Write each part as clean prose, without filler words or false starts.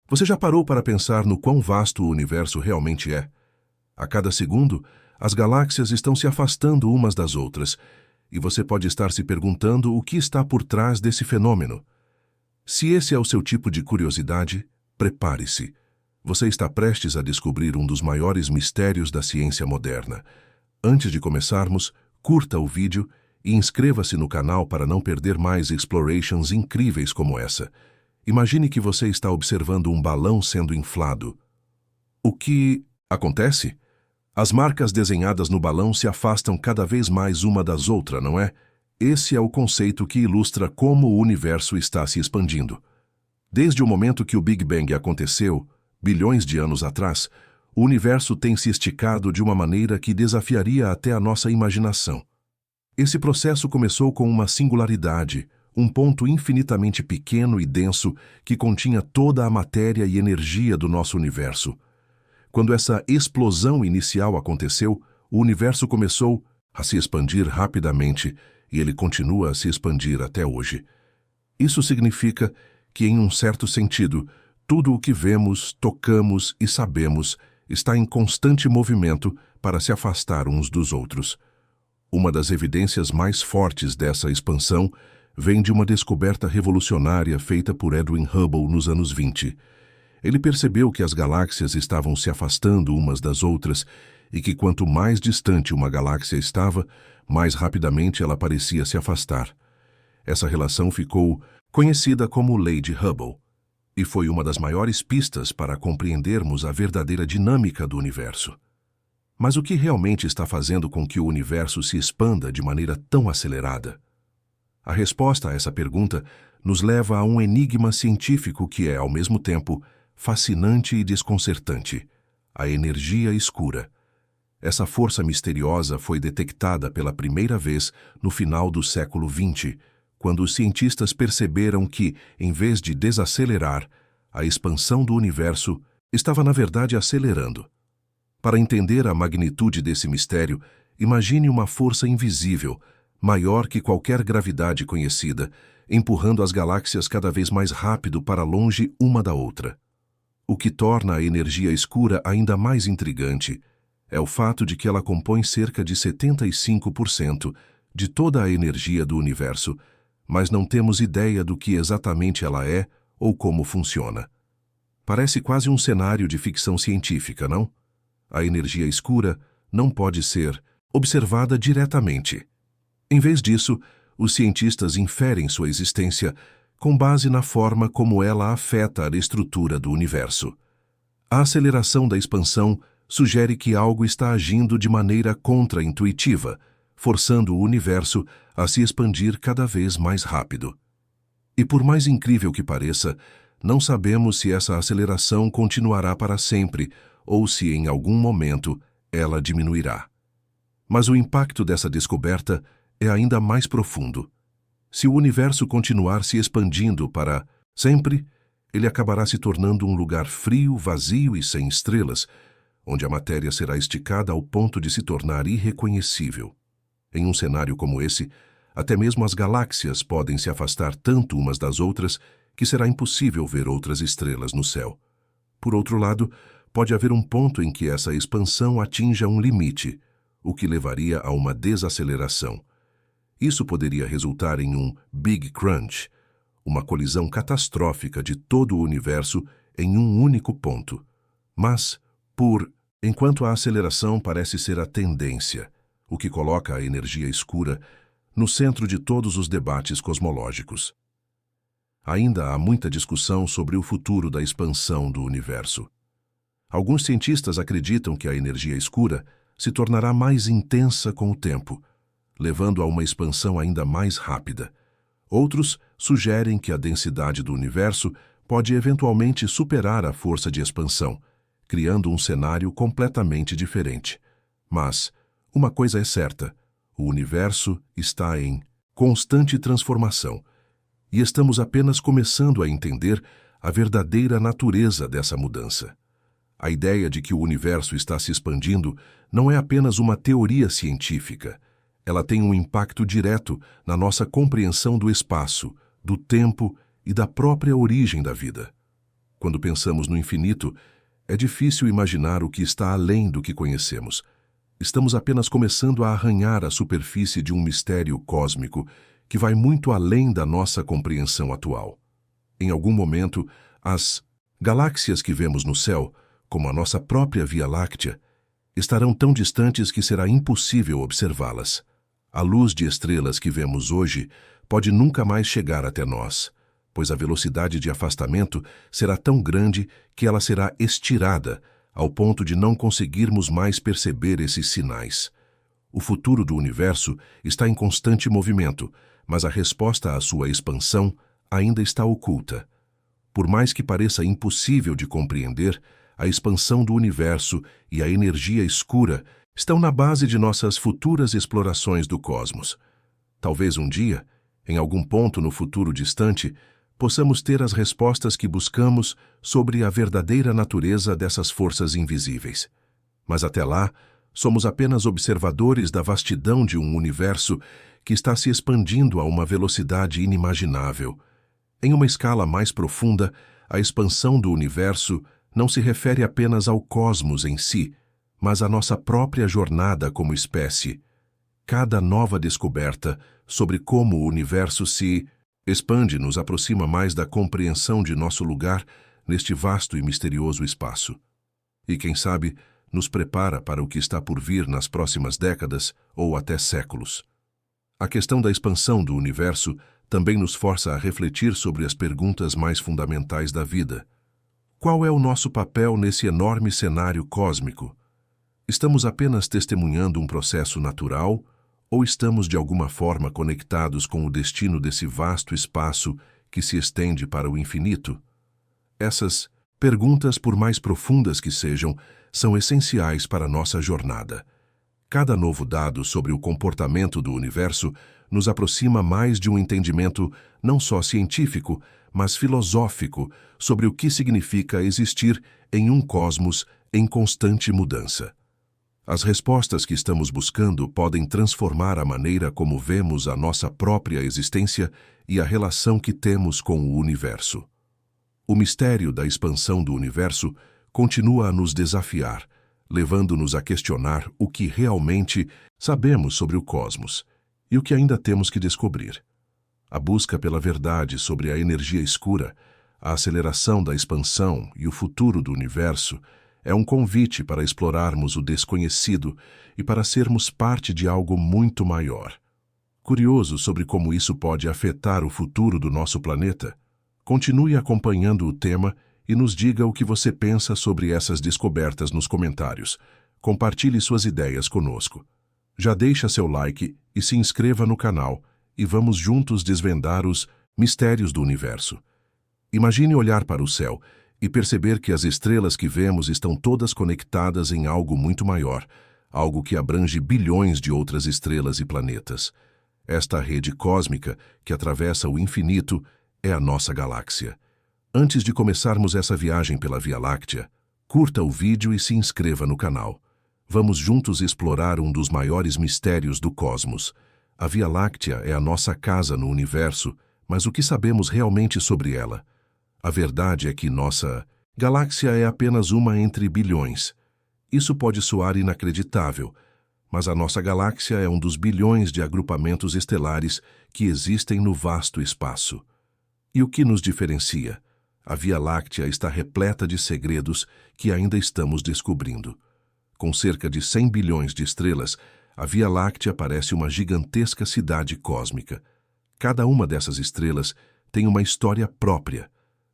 Você já parou para pensar no quão vasto o universo realmente é? A cada segundo, as galáxias estão se afastando umas das outras, e você pode estar se perguntando o que está por trás desse fenômeno. Se esse é o seu tipo de curiosidade, prepare-se. Você está prestes a descobrir um dos maiores mistérios da ciência moderna. Antes de começarmos, curta o vídeo e inscreva-se no canal para não perder mais explorations incríveis como essa. Imagine que você está observando um balão sendo inflado. O que acontece? As marcas desenhadas no balão se afastam cada vez mais uma das outras, não é? Esse é o conceito que ilustra como o universo está se expandindo. Desde o momento que o Big Bang aconteceu, bilhões de anos atrás, o universo tem se esticado de uma maneira que desafiaria até a nossa imaginação. Esse processo começou com uma singularidade, um ponto infinitamente pequeno e denso que continha toda a matéria e energia do nosso universo. Quando essa explosão inicial aconteceu, o universo começou a se expandir rapidamente e ele continua a se expandir até hoje. Isso significa que, em um certo sentido, tudo o que vemos, tocamos e sabemos está em constante movimento para se afastar uns dos outros. Uma das evidências mais fortes dessa expansão vem de uma descoberta revolucionária feita por Edwin Hubble nos anos 20. Ele percebeu que as galáxias estavam se afastando umas das outras e que quanto mais distante uma galáxia estava, mais rapidamente ela parecia se afastar. Essa relação ficou conhecida como Lei de Hubble e foi uma das maiores pistas para compreendermos a verdadeira dinâmica do universo. Mas o que realmente está fazendo com que o universo se expanda de maneira tão acelerada? A resposta a essa pergunta nos leva a um enigma científico que é, ao mesmo tempo, fascinante e desconcertante: a energia escura. Essa força misteriosa foi detectada pela primeira vez no final do século XX, quando os cientistas perceberam que, em vez de desacelerar, a expansão do universo estava, na verdade, acelerando. Para entender a magnitude desse mistério, imagine uma força invisível, maior que qualquer gravidade conhecida, empurrando as galáxias cada vez mais rápido para longe uma da outra. O que torna a energia escura ainda mais intrigante é o fato de que ela compõe cerca de 75% de toda a energia do universo, mas não temos ideia do que exatamente ela é ou como funciona. Parece quase um cenário de ficção científica, não? A energia escura não pode ser observada diretamente. Em vez disso, os cientistas inferem sua existência com base na forma como ela afeta a estrutura do universo. A aceleração da expansão sugere que algo está agindo de maneira contra-intuitiva, forçando o universo a se expandir cada vez mais rápido. E por mais incrível que pareça, não sabemos se essa aceleração continuará para sempre ou se, em algum momento, ela diminuirá. Mas o impacto dessa descoberta é ainda mais profundo. Se o universo continuar se expandindo para sempre, ele acabará se tornando um lugar frio, vazio e sem estrelas, onde a matéria será esticada ao ponto de se tornar irreconhecível. Em um cenário como esse, até mesmo as galáxias podem se afastar tanto umas das outras que será impossível ver outras estrelas no céu. Por outro lado, pode haver um ponto em que essa expansão atinja um limite, o que levaria a uma desaceleração. Isso poderia resultar em um Big Crunch, uma colisão catastrófica de todo o universo em um único ponto. Mas, enquanto a aceleração parece ser a tendência, o que coloca a energia escura no centro de todos os debates cosmológicos. Ainda há muita discussão sobre o futuro da expansão do universo. Alguns cientistas acreditam que a energia escura se tornará mais intensa com o tempo, levando a uma expansão ainda mais rápida. Outros sugerem que a densidade do universo pode eventualmente superar a força de expansão, criando um cenário completamente diferente. Mas uma coisa é certa: o universo está em constante transformação, e estamos apenas começando a entender a verdadeira natureza dessa mudança. A ideia de que o universo está se expandindo não é apenas uma teoria científica. Ela tem um impacto direto na nossa compreensão do espaço, do tempo e da própria origem da vida. Quando pensamos no infinito, é difícil imaginar o que está além do que conhecemos. Estamos apenas começando a arranhar a superfície de um mistério cósmico que vai muito além da nossa compreensão atual. Em algum momento, as galáxias que vemos no céu, como a nossa própria Via Láctea, estarão tão distantes que será impossível observá-las. A luz de estrelas que vemos hoje pode nunca mais chegar até nós, pois a velocidade de afastamento será tão grande que ela será estirada ao ponto de não conseguirmos mais perceber esses sinais. O futuro do universo está em constante movimento, mas a resposta à sua expansão ainda está oculta. Por mais que pareça impossível de compreender, a expansão do universo e a energia escura estão na base de nossas futuras explorações do cosmos. Talvez um dia, em algum ponto no futuro distante, possamos ter as respostas que buscamos sobre a verdadeira natureza dessas forças invisíveis. Mas até lá, somos apenas observadores da vastidão de um universo que está se expandindo a uma velocidade inimaginável. Em uma escala mais profunda, a expansão do universo não se refere apenas ao cosmos em si, mas à nossa própria jornada como espécie. Cada nova descoberta sobre como o universo se expande nos aproxima mais da compreensão de nosso lugar neste vasto e misterioso espaço. E, quem sabe, nos prepara para o que está por vir nas próximas décadas ou até séculos. A questão da expansão do universo também nos força a refletir sobre as perguntas mais fundamentais da vida. Qual é o nosso papel nesse enorme cenário cósmico? Estamos apenas testemunhando um processo natural ou estamos de alguma forma conectados com o destino desse vasto espaço que se estende para o infinito? Essas perguntas, por mais profundas que sejam, são essenciais para a nossa jornada. Cada novo dado sobre o comportamento do universo nos aproxima mais de um entendimento não só científico, mas filosófico sobre o que significa existir em um cosmos em constante mudança. As respostas que estamos buscando podem transformar a maneira como vemos a nossa própria existência e a relação que temos com o universo. O mistério da expansão do universo continua a nos desafiar, levando-nos a questionar o que realmente sabemos sobre o cosmos e o que ainda temos que descobrir. A busca pela verdade sobre a energia escura, a aceleração da expansão e o futuro do universo é um convite para explorarmos o desconhecido e para sermos parte de algo muito maior. Curioso sobre como isso pode afetar o futuro do nosso planeta? Continue acompanhando o tema e nos diga o que você pensa sobre essas descobertas nos comentários. Compartilhe suas ideias conosco. Já deixa seu like e se inscreva no canal e vamos juntos desvendar os mistérios do universo. Imagine olhar para o céu e perceber que as estrelas que vemos estão todas conectadas em algo muito maior, algo que abrange bilhões de outras estrelas e planetas. Esta rede cósmica que atravessa o infinito é a nossa galáxia. Antes de começarmos essa viagem pela Via Láctea, curta o vídeo e se inscreva no canal. Vamos juntos explorar um dos maiores mistérios do cosmos. A Via Láctea é a nossa casa no universo, mas o que sabemos realmente sobre ela? A verdade é que nossa galáxia é apenas uma entre bilhões. Isso pode soar inacreditável, mas a nossa galáxia é um dos bilhões de agrupamentos estelares que existem no vasto espaço. E o que nos diferencia? A Via Láctea está repleta de segredos que ainda estamos descobrindo. Com cerca de 100 bilhões de estrelas, a Via Láctea parece uma gigantesca cidade cósmica. Cada uma dessas estrelas tem uma história própria,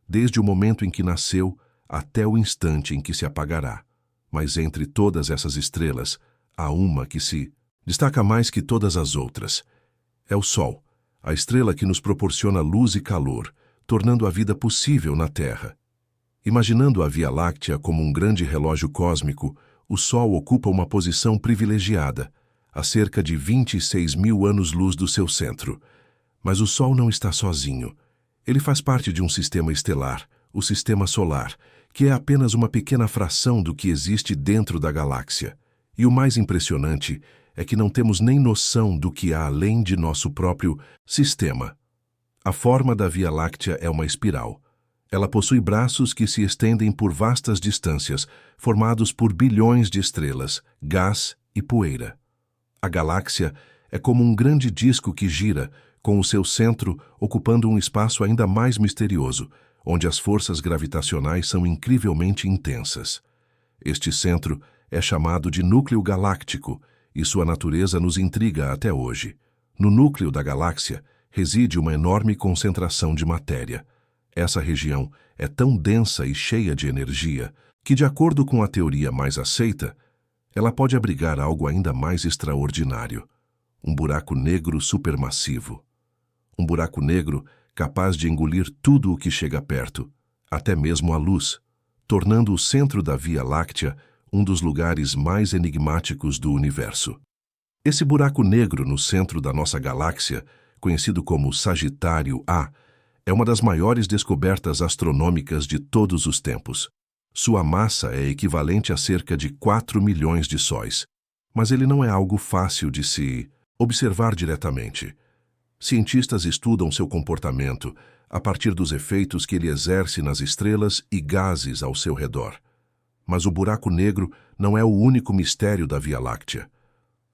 desde o momento em que nasceu até o instante em que se apagará. Mas entre todas essas estrelas, há uma que se destaca mais que todas as outras. É o Sol, a estrela que nos proporciona luz e calor, tornando a vida possível na Terra. Imaginando a Via Láctea como um grande relógio cósmico, o Sol ocupa uma posição privilegiada, a cerca de 26 mil anos-luz do seu centro. Mas o Sol não está sozinho. Ele faz parte de um sistema estelar, o Sistema Solar, que é apenas uma pequena fração do que existe dentro da galáxia. E o mais impressionante é que não temos nem noção do que há além de nosso próprio sistema. A forma da Via Láctea é uma espiral. Ela possui braços que se estendem por vastas distâncias, formados por bilhões de estrelas, gás e poeira. A galáxia é como um grande disco que gira, com o seu centro ocupando um espaço ainda mais misterioso, onde as forças gravitacionais são incrivelmente intensas. Este centro é chamado de núcleo galáctico, e sua natureza nos intriga até hoje. No núcleo da galáxia reside uma enorme concentração de matéria. Essa região é tão densa e cheia de energia que, de acordo com a teoria mais aceita, ela pode abrigar algo ainda mais extraordinário: um buraco negro supermassivo. Um buraco negro capaz de engolir tudo o que chega perto, até mesmo a luz, tornando o centro da Via Láctea um dos lugares mais enigmáticos do universo. Esse buraco negro no centro da nossa galáxia, conhecido como Sagitário A, é uma das maiores descobertas astronômicas de todos os tempos. Sua massa é equivalente a cerca de 4 milhões de sóis, mas ele não é algo fácil de se observar diretamente. Cientistas estudam seu comportamento a partir dos efeitos que ele exerce nas estrelas e gases ao seu redor. Mas o buraco negro não é o único mistério da Via Láctea.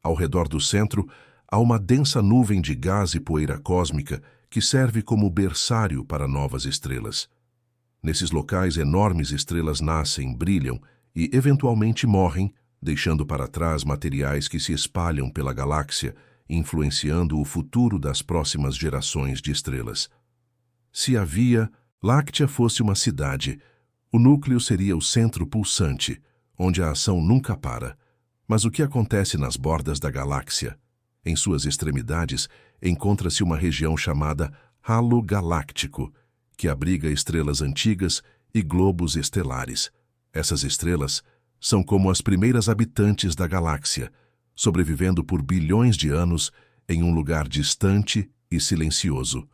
Ao redor do centro, há uma densa nuvem de gás e poeira cósmica que serve como berçário para novas estrelas. Nesses locais, enormes estrelas nascem, brilham e, eventualmente, morrem, deixando para trás materiais que se espalham pela galáxia, influenciando o futuro das próximas gerações de estrelas. Se a Via Láctea fosse uma cidade, o núcleo seria o centro pulsante, onde a ação nunca para. Mas o que acontece nas bordas da galáxia? Em suas extremidades, encontra-se uma região chamada halo galáctico, que abriga estrelas antigas e globos estelares. Essas estrelas são como as primeiras habitantes da galáxia, sobrevivendo por bilhões de anos em um lugar distante e silencioso.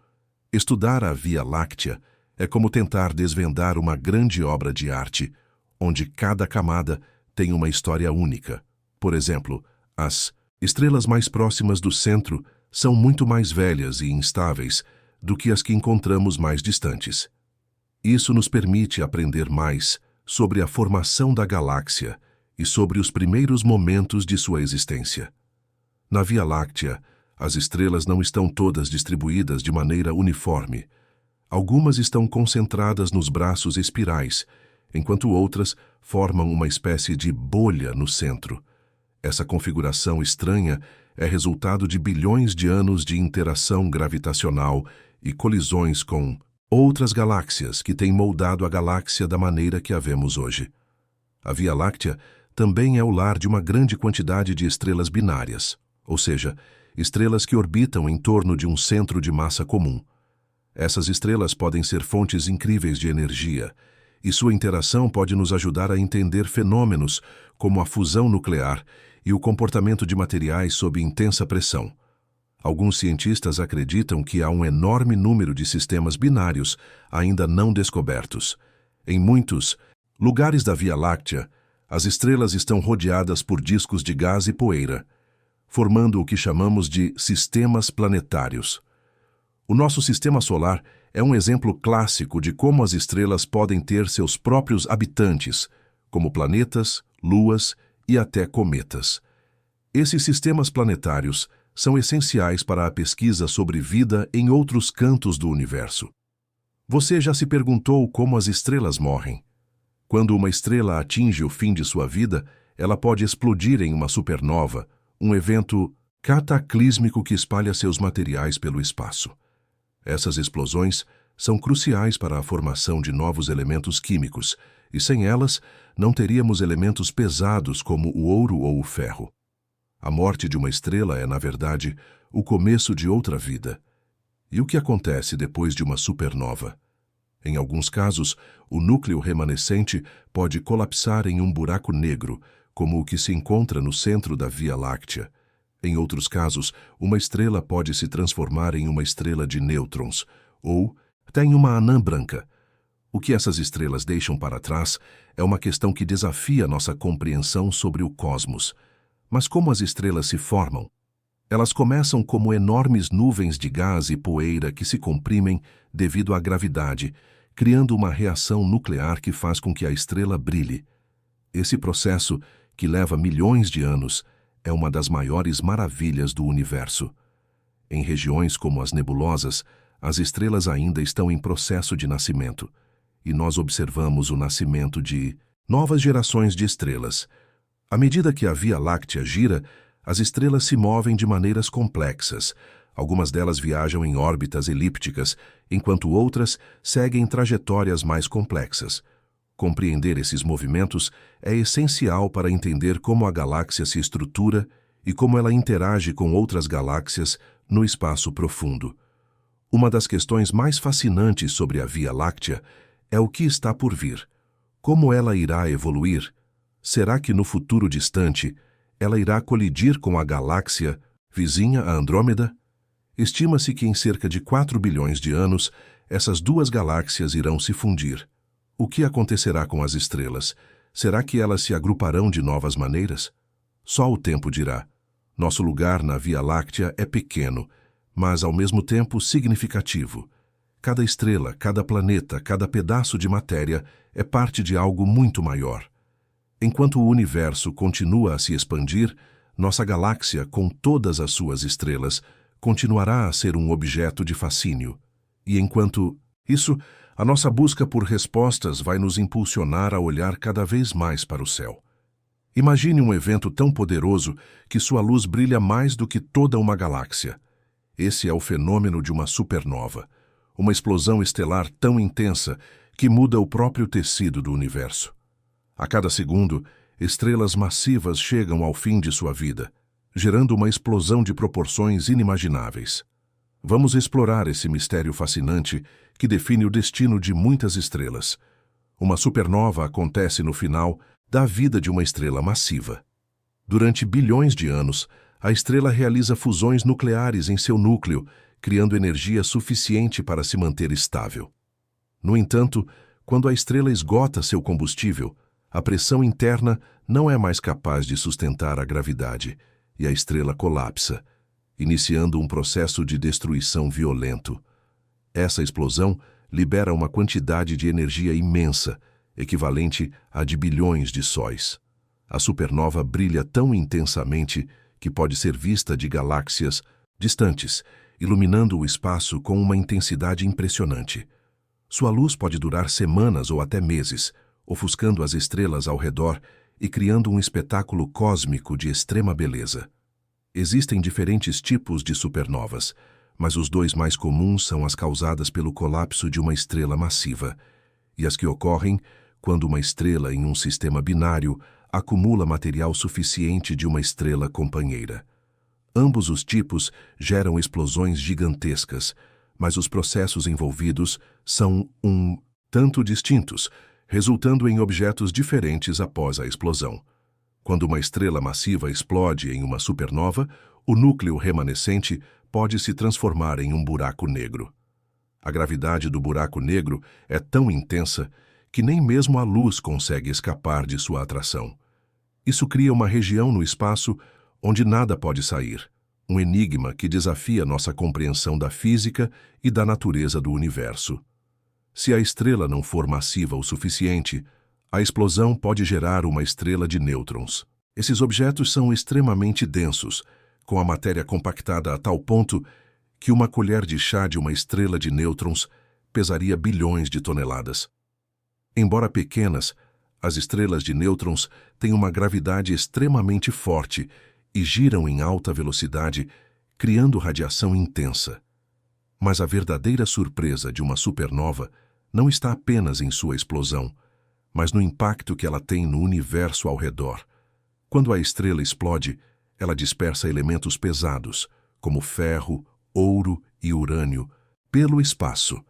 Estudar a Via Láctea é como tentar desvendar uma grande obra de arte, onde cada camada tem uma história única. Por exemplo, as estrelas mais próximas do centro são muito mais velhas e instáveis do que as que encontramos mais distantes. Isso nos permite aprender mais sobre a formação da galáxia e sobre os primeiros momentos de sua existência. Na Via Láctea, as estrelas não estão todas distribuídas de maneira uniforme. Algumas estão concentradas nos braços espirais, enquanto outras formam uma espécie de bolha no centro. Essa configuração estranha é resultado de bilhões de anos de interação gravitacional e colisões com outras galáxias que têm moldado a galáxia da maneira que a vemos hoje. A Via Láctea também é o lar de uma grande quantidade de estrelas binárias, ou seja, estrelas que orbitam em torno de um centro de massa comum. Essas estrelas podem ser fontes incríveis de energia, e sua interação pode nos ajudar a entender fenômenos como a fusão nuclear e o comportamento de materiais sob intensa pressão. Alguns cientistas acreditam que há um enorme número de sistemas binários ainda não descobertos. Em muitos lugares da Via Láctea, as estrelas estão rodeadas por discos de gás e poeira, formando o que chamamos de sistemas planetários. O nosso sistema solar é um exemplo clássico de como as estrelas podem ter seus próprios habitantes, como planetas, luas e até cometas. Esses sistemas planetários são essenciais para a pesquisa sobre vida em outros cantos do universo. Você já se perguntou como as estrelas morrem? Quando uma estrela atinge o fim de sua vida, ela pode explodir em uma supernova, um evento cataclísmico que espalha seus materiais pelo espaço. Essas explosões são cruciais para a formação de novos elementos químicos, e sem elas não teríamos elementos pesados como o ouro ou o ferro. A morte de uma estrela é, na verdade, o começo de outra vida. E o que acontece depois de uma supernova? Em alguns casos, o núcleo remanescente pode colapsar em um buraco negro, como o que se encontra no centro da Via Láctea. Em outros casos, uma estrela pode se transformar em uma estrela de nêutrons, ou até em uma anã branca. O que essas estrelas deixam para trás é uma questão que desafia nossa compreensão sobre o cosmos. Mas como as estrelas se formam? Elas começam como enormes nuvens de gás e poeira que se comprimem devido à gravidade, criando uma reação nuclear que faz com que a estrela brilhe. Esse processo, que leva milhões de anos, é uma das maiores maravilhas do universo. Em regiões como as nebulosas, as estrelas ainda estão em processo de nascimento, e nós observamos o nascimento de novas gerações de estrelas. À medida que a Via Láctea gira, as estrelas se movem de maneiras complexas. Algumas delas viajam em órbitas elípticas, enquanto outras seguem trajetórias mais complexas. Compreender esses movimentos é essencial para entender como a galáxia se estrutura e como ela interage com outras galáxias no espaço profundo. Uma das questões mais fascinantes sobre a Via Láctea é o que está por vir. Como ela irá evoluir? Será que no futuro distante ela irá colidir com a galáxia vizinha a Andrômeda? Estima-se que em cerca de 4 bilhões de anos, essas duas galáxias irão se fundir. O que acontecerá com as estrelas? Será que elas se agruparão de novas maneiras? Só o tempo dirá. Nosso lugar na Via Láctea é pequeno, mas ao mesmo tempo significativo. Cada estrela, cada planeta, cada pedaço de matéria é parte de algo muito maior. Enquanto o universo continua a se expandir, nossa galáxia, com todas as suas estrelas, continuará a ser um objeto de fascínio. E enquanto isso, a nossa busca por respostas vai nos impulsionar a olhar cada vez mais para o céu. Imagine um evento tão poderoso que sua luz brilha mais do que toda uma galáxia. Esse é o fenômeno de uma supernova, uma explosão estelar tão intensa que muda o próprio tecido do universo. A cada segundo, estrelas massivas chegam ao fim de sua vida, gerando uma explosão de proporções inimagináveis. Vamos explorar esse mistério fascinante que define o destino de muitas estrelas. Uma supernova acontece no final da vida de uma estrela massiva. Durante bilhões de anos, a estrela realiza fusões nucleares em seu núcleo, criando energia suficiente para se manter estável. No entanto, quando a estrela esgota seu combustível, a pressão interna não é mais capaz de sustentar a gravidade e a estrela colapsa, iniciando um processo de destruição violento. Essa explosão libera uma quantidade de energia imensa, equivalente a de bilhões de sóis. A supernova brilha tão intensamente que pode ser vista de galáxias distantes, iluminando o espaço com uma intensidade impressionante. Sua luz pode durar semanas ou até meses, ofuscando as estrelas ao redor e criando um espetáculo cósmico de extrema beleza. Existem diferentes tipos de supernovas, mas os dois mais comuns são as causadas pelo colapso de uma estrela massiva, e as que ocorrem quando uma estrela em um sistema binário acumula material suficiente de uma estrela companheira. Ambos os tipos geram explosões gigantescas, mas os processos envolvidos são um tanto distintos, resultando em objetos diferentes após a explosão. Quando uma estrela massiva explode em uma supernova, o núcleo remanescente pode se transformar em um buraco negro. A gravidade do buraco negro é tão intensa que nem mesmo a luz consegue escapar de sua atração. Isso cria uma região no espaço onde nada pode sair, um enigma que desafia nossa compreensão da física e da natureza do universo. Se a estrela não for massiva o suficiente, a explosão pode gerar uma estrela de nêutrons. Esses objetos são extremamente densos, com a matéria compactada a tal ponto que uma colher de chá de uma estrela de nêutrons pesaria bilhões de toneladas. Embora pequenas, as estrelas de nêutrons têm uma gravidade extremamente forte e giram em alta velocidade, criando radiação intensa. Mas a verdadeira surpresa de uma supernova não está apenas em sua explosão, mas no impacto que ela tem no universo ao redor. Quando a estrela explode, ela dispersa elementos pesados, como ferro, ouro e urânio, pelo espaço.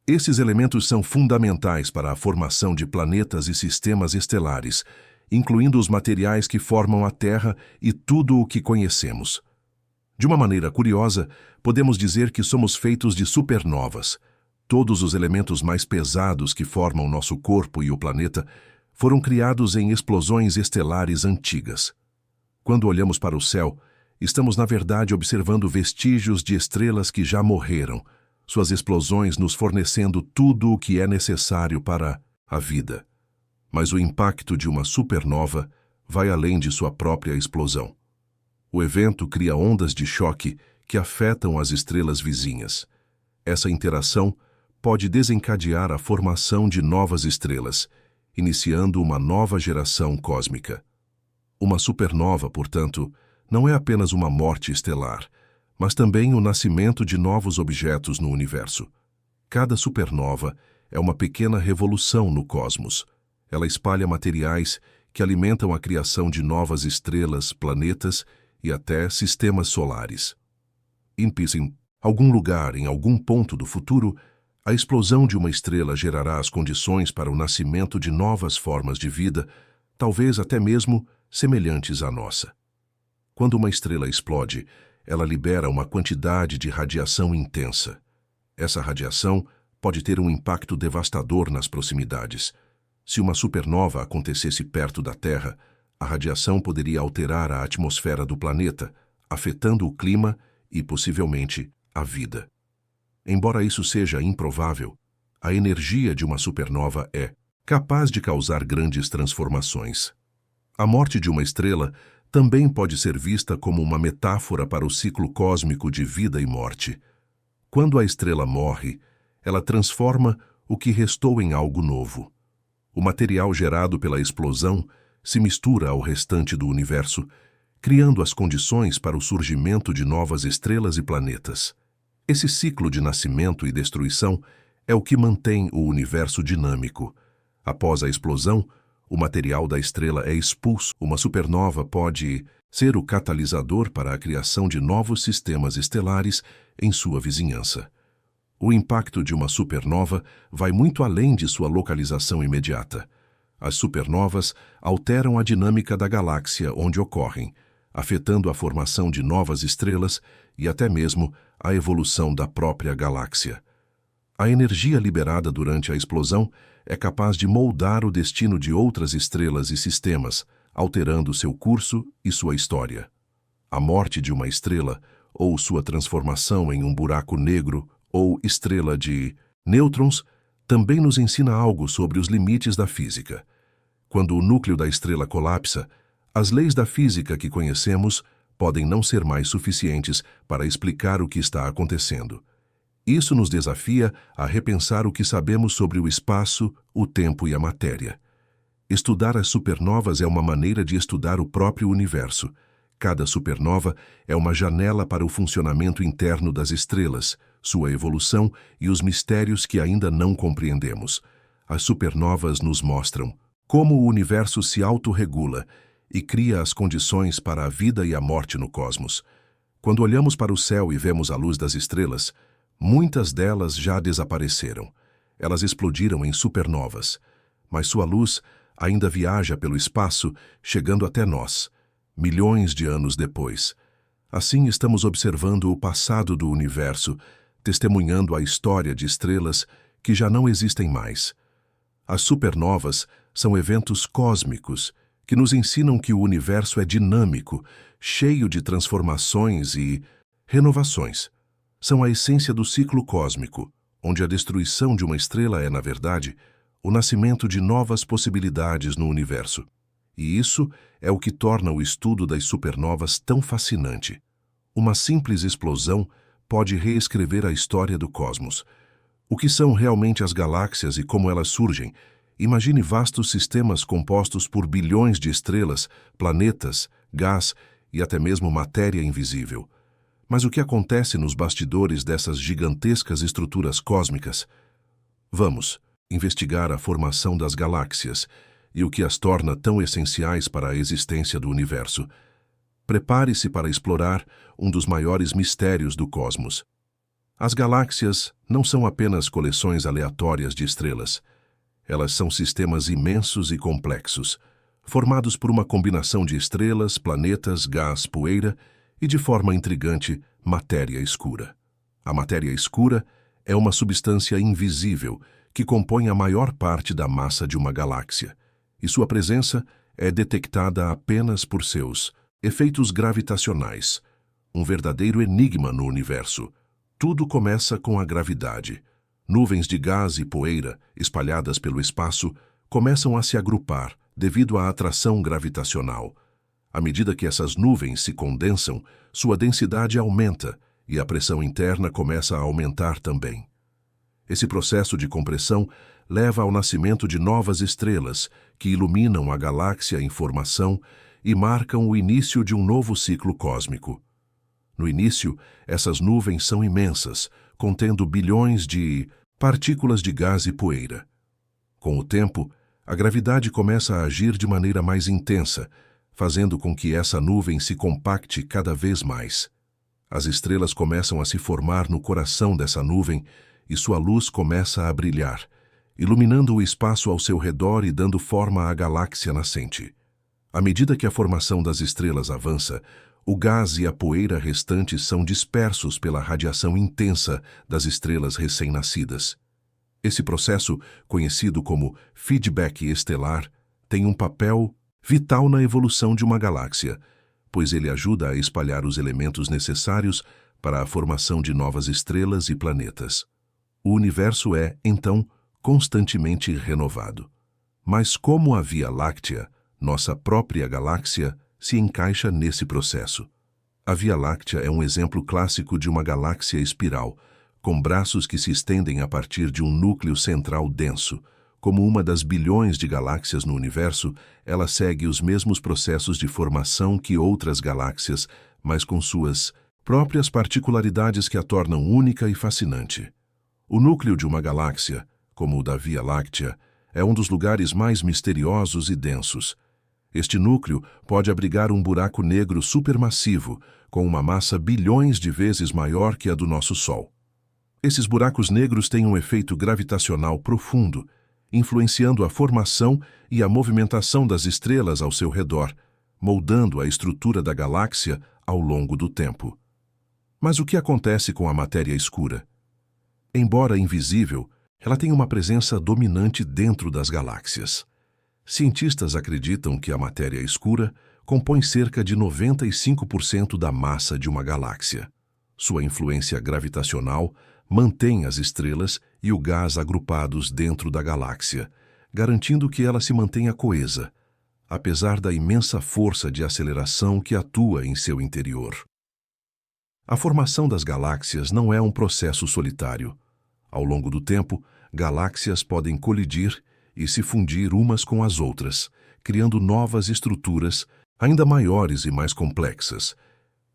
Esses elementos são fundamentais para a formação de planetas e sistemas estelares, incluindo os materiais que formam a Terra e tudo o que conhecemos. De uma maneira curiosa, podemos dizer que somos feitos de supernovas. Todos os elementos mais pesados que formam nosso corpo e o planeta foram criados em explosões estelares antigas. Quando olhamos para o céu, estamos na verdade observando vestígios de estrelas que já morreram, suas explosões nos fornecendo tudo o que é necessário para a vida. Mas o impacto de uma supernova vai além de sua própria explosão. O evento cria ondas de choque que afetam as estrelas vizinhas. Essa interação pode desencadear a formação de novas estrelas, iniciando uma nova geração cósmica. Uma supernova, portanto, não é apenas uma morte estelar, mas também o nascimento de novos objetos no universo. Cada supernova é uma pequena revolução no cosmos. Ela espalha materiais que alimentam a criação de novas estrelas, planetas e até sistemas solares. Em algum lugar, em algum ponto do futuro, a explosão de uma estrela gerará as condições para o nascimento de novas formas de vida, talvez até mesmo semelhantes à nossa. Quando uma estrela explode, ela libera uma quantidade de radiação intensa. Essa radiação pode ter um impacto devastador nas proximidades. Se uma supernova acontecesse perto da Terra, a radiação poderia alterar a atmosfera do planeta, afetando o clima e, possivelmente, a vida. Embora isso seja improvável, a energia de uma supernova é capaz de causar grandes transformações. A morte de uma estrela também pode ser vista como uma metáfora para o ciclo cósmico de vida e morte. Quando a estrela morre, ela transforma o que restou em algo novo. O material gerado pela explosão se mistura ao restante do universo, criando as condições para o surgimento de novas estrelas e planetas. Esse ciclo de nascimento e destruição é o que mantém o universo dinâmico. Após a explosão, o material da estrela é expulso. Uma supernova pode ser o catalisador para a criação de novos sistemas estelares em sua vizinhança. O impacto de uma supernova vai muito além de sua localização imediata. As supernovas alteram a dinâmica da galáxia onde ocorrem, afetando a formação de novas estrelas e até mesmo a evolução da própria galáxia. A energia liberada durante a explosão é capaz de moldar o destino de outras estrelas e sistemas, alterando seu curso e sua história. A morte de uma estrela, ou sua transformação em um buraco negro ou estrela de nêutrons, também nos ensina algo sobre os limites da física. Quando o núcleo da estrela colapsa, as leis da física que conhecemos podem não ser mais suficientes para explicar o que está acontecendo. Isso nos desafia a repensar o que sabemos sobre o espaço, o tempo e a matéria. Estudar as supernovas é uma maneira de estudar o próprio universo. Cada supernova é uma janela para o funcionamento interno das estrelas, sua evolução e os mistérios que ainda não compreendemos. As supernovas nos mostram como o universo se autorregula e cria as condições para a vida e a morte no cosmos. Quando olhamos para o céu e vemos a luz das estrelas, muitas delas já desapareceram. Elas explodiram em supernovas, mas sua luz ainda viaja pelo espaço, chegando até nós, milhões de anos depois. Assim estamos observando o passado do universo, testemunhando a história de estrelas que já não existem mais. As supernovas são eventos cósmicos que nos ensinam que o universo é dinâmico, cheio de transformações e renovações. São a essência do ciclo cósmico, onde a destruição de uma estrela é, na verdade, o nascimento de novas possibilidades no universo. E isso é o que torna o estudo das supernovas tão fascinante. Uma simples explosão pode reescrever a história do cosmos. O que são realmente as galáxias e como elas surgem? Imagine vastos sistemas compostos por bilhões de estrelas, planetas, gás e até mesmo matéria invisível. Mas o que acontece nos bastidores dessas gigantescas estruturas cósmicas? Vamos investigar a formação das galáxias e o que as torna tão essenciais para a existência do universo. Prepare-se para explorar um dos maiores mistérios do cosmos. As galáxias não são apenas coleções aleatórias de estrelas. Elas são sistemas imensos e complexos, formados por uma combinação de estrelas, planetas, gás, poeira e, de forma intrigante, matéria escura. A matéria escura é uma substância invisível que compõe a maior parte da massa de uma galáxia, e sua presença é detectada apenas por seus efeitos gravitacionais, um verdadeiro enigma no universo. Tudo começa com a gravidade. Nuvens de gás e poeira, espalhadas pelo espaço, começam a se agrupar devido à atração gravitacional. À medida que essas nuvens se condensam, sua densidade aumenta e a pressão interna começa a aumentar também. Esse processo de compressão leva ao nascimento de novas estrelas que iluminam a galáxia em formação e marcam o início de um novo ciclo cósmico. No início, essas nuvens são imensas, contendo bilhões de partículas de gás e poeira. Com o tempo, a gravidade começa a agir de maneira mais intensa, fazendo com que essa nuvem se compacte cada vez mais. As estrelas começam a se formar no coração dessa nuvem e sua luz começa a brilhar, iluminando o espaço ao seu redor e dando forma à galáxia nascente. À medida que a formação das estrelas avança, o gás e a poeira restantes são dispersos pela radiação intensa das estrelas recém-nascidas. Esse processo, conhecido como feedback estelar, tem um papel vital na evolução de uma galáxia, pois ele ajuda a espalhar os elementos necessários para a formação de novas estrelas e planetas. O universo é, então, constantemente renovado. Mas como a Via Láctea, nossa própria galáxia, se encaixa nesse processo? A Via Láctea é um exemplo clássico de uma galáxia espiral, com braços que se estendem a partir de um núcleo central denso. Como uma das bilhões de galáxias no universo, ela segue os mesmos processos de formação que outras galáxias, mas com suas próprias particularidades que a tornam única e fascinante. O núcleo de uma galáxia, como o da Via Láctea, é um dos lugares mais misteriosos e densos. Este núcleo pode abrigar um buraco negro supermassivo, com uma massa bilhões de vezes maior que a do nosso Sol. Esses buracos negros têm um efeito gravitacional profundo, influenciando a formação e a movimentação das estrelas ao seu redor, moldando a estrutura da galáxia ao longo do tempo. Mas o que acontece com a matéria escura? Embora invisível, ela tem uma presença dominante dentro das galáxias. Cientistas acreditam que a matéria escura compõe cerca de 95% da massa de uma galáxia. Sua influência gravitacional mantém as estrelas e o gás agrupados dentro da galáxia, garantindo que ela se mantenha coesa, apesar da imensa força de aceleração que atua em seu interior. A formação das galáxias não é um processo solitário. Ao longo do tempo, galáxias podem colidir e se fundir umas com as outras, criando novas estruturas ainda maiores e mais complexas.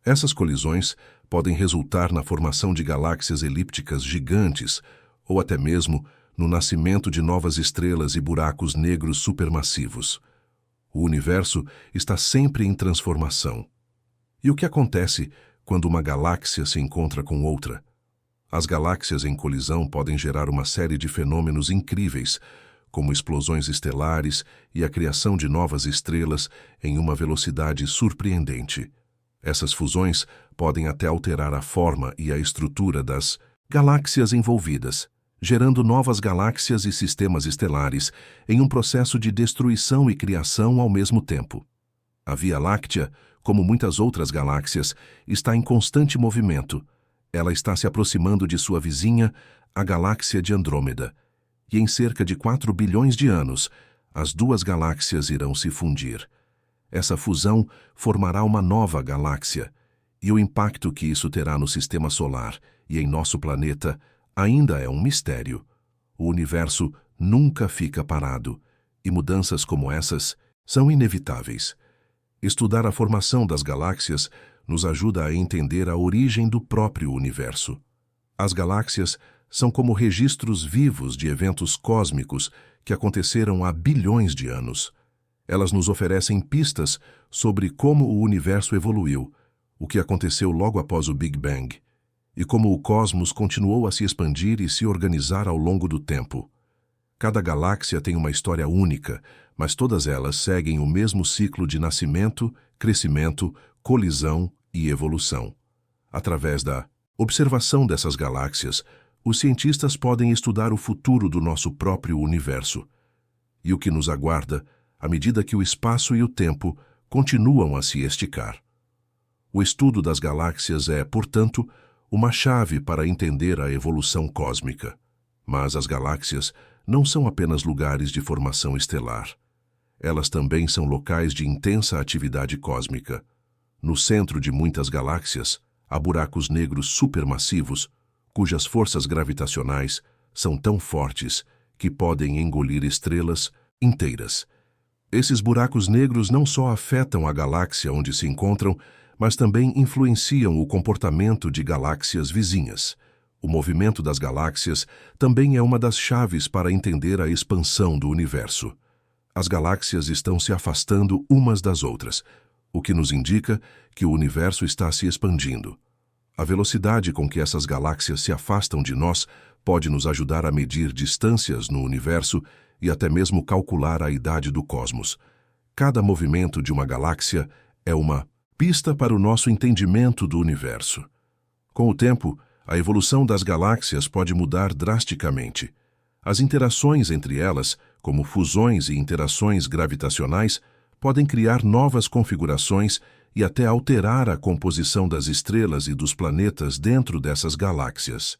Essas colisões podem resultar na formação de galáxias elípticas gigantes ou até mesmo no nascimento de novas estrelas e buracos negros supermassivos. O universo está sempre em transformação. E o que acontece quando uma galáxia se encontra com outra? As galáxias em colisão podem gerar uma série de fenômenos incríveis, como explosões estelares e a criação de novas estrelas em uma velocidade surpreendente. Essas fusões podem até alterar a forma e a estrutura das galáxias envolvidas, gerando novas galáxias e sistemas estelares em um processo de destruição e criação ao mesmo tempo. A Via Láctea, como muitas outras galáxias, está em constante movimento. Ela está se aproximando de sua vizinha, a galáxia de Andrômeda, e em cerca de 4 bilhões de anos, as duas galáxias irão se fundir. Essa fusão formará uma nova galáxia, e o impacto que isso terá no sistema solar e em nosso planeta ainda é um mistério. O universo nunca fica parado, e mudanças como essas são inevitáveis. Estudar a formação das galáxias nos ajuda a entender a origem do próprio universo. As galáxias são como registros vivos de eventos cósmicos que aconteceram há bilhões de anos. Elas nos oferecem pistas sobre como o universo evoluiu, o que aconteceu logo após o Big Bang, e como o cosmos continuou a se expandir e se organizar ao longo do tempo. Cada galáxia tem uma história única, mas todas elas seguem o mesmo ciclo de nascimento, crescimento, colisão e evolução. Através da observação dessas galáxias, os cientistas podem estudar o futuro do nosso próprio universo e o que nos aguarda à medida que o espaço e o tempo continuam a se esticar. O estudo das galáxias é, portanto, uma chave para entender a evolução cósmica. Mas as galáxias não são apenas lugares de formação estelar. Elas também são locais de intensa atividade cósmica. No centro de muitas galáxias, há buracos negros supermassivos, cujas forças gravitacionais são tão fortes que podem engolir estrelas inteiras. Esses buracos negros não só afetam a galáxia onde se encontram, mas também influenciam o comportamento de galáxias vizinhas. O movimento das galáxias também é uma das chaves para entender a expansão do universo. As galáxias estão se afastando umas das outras, o que nos indica que o universo está se expandindo. A velocidade com que essas galáxias se afastam de nós pode nos ajudar a medir distâncias no universo e até mesmo calcular a idade do cosmos. Cada movimento de uma galáxia é uma pista para o nosso entendimento do universo. Com o tempo, a evolução das galáxias pode mudar drasticamente. As interações entre elas, como fusões e interações gravitacionais, podem criar novas configurações e até alterar a composição das estrelas e dos planetas dentro dessas galáxias.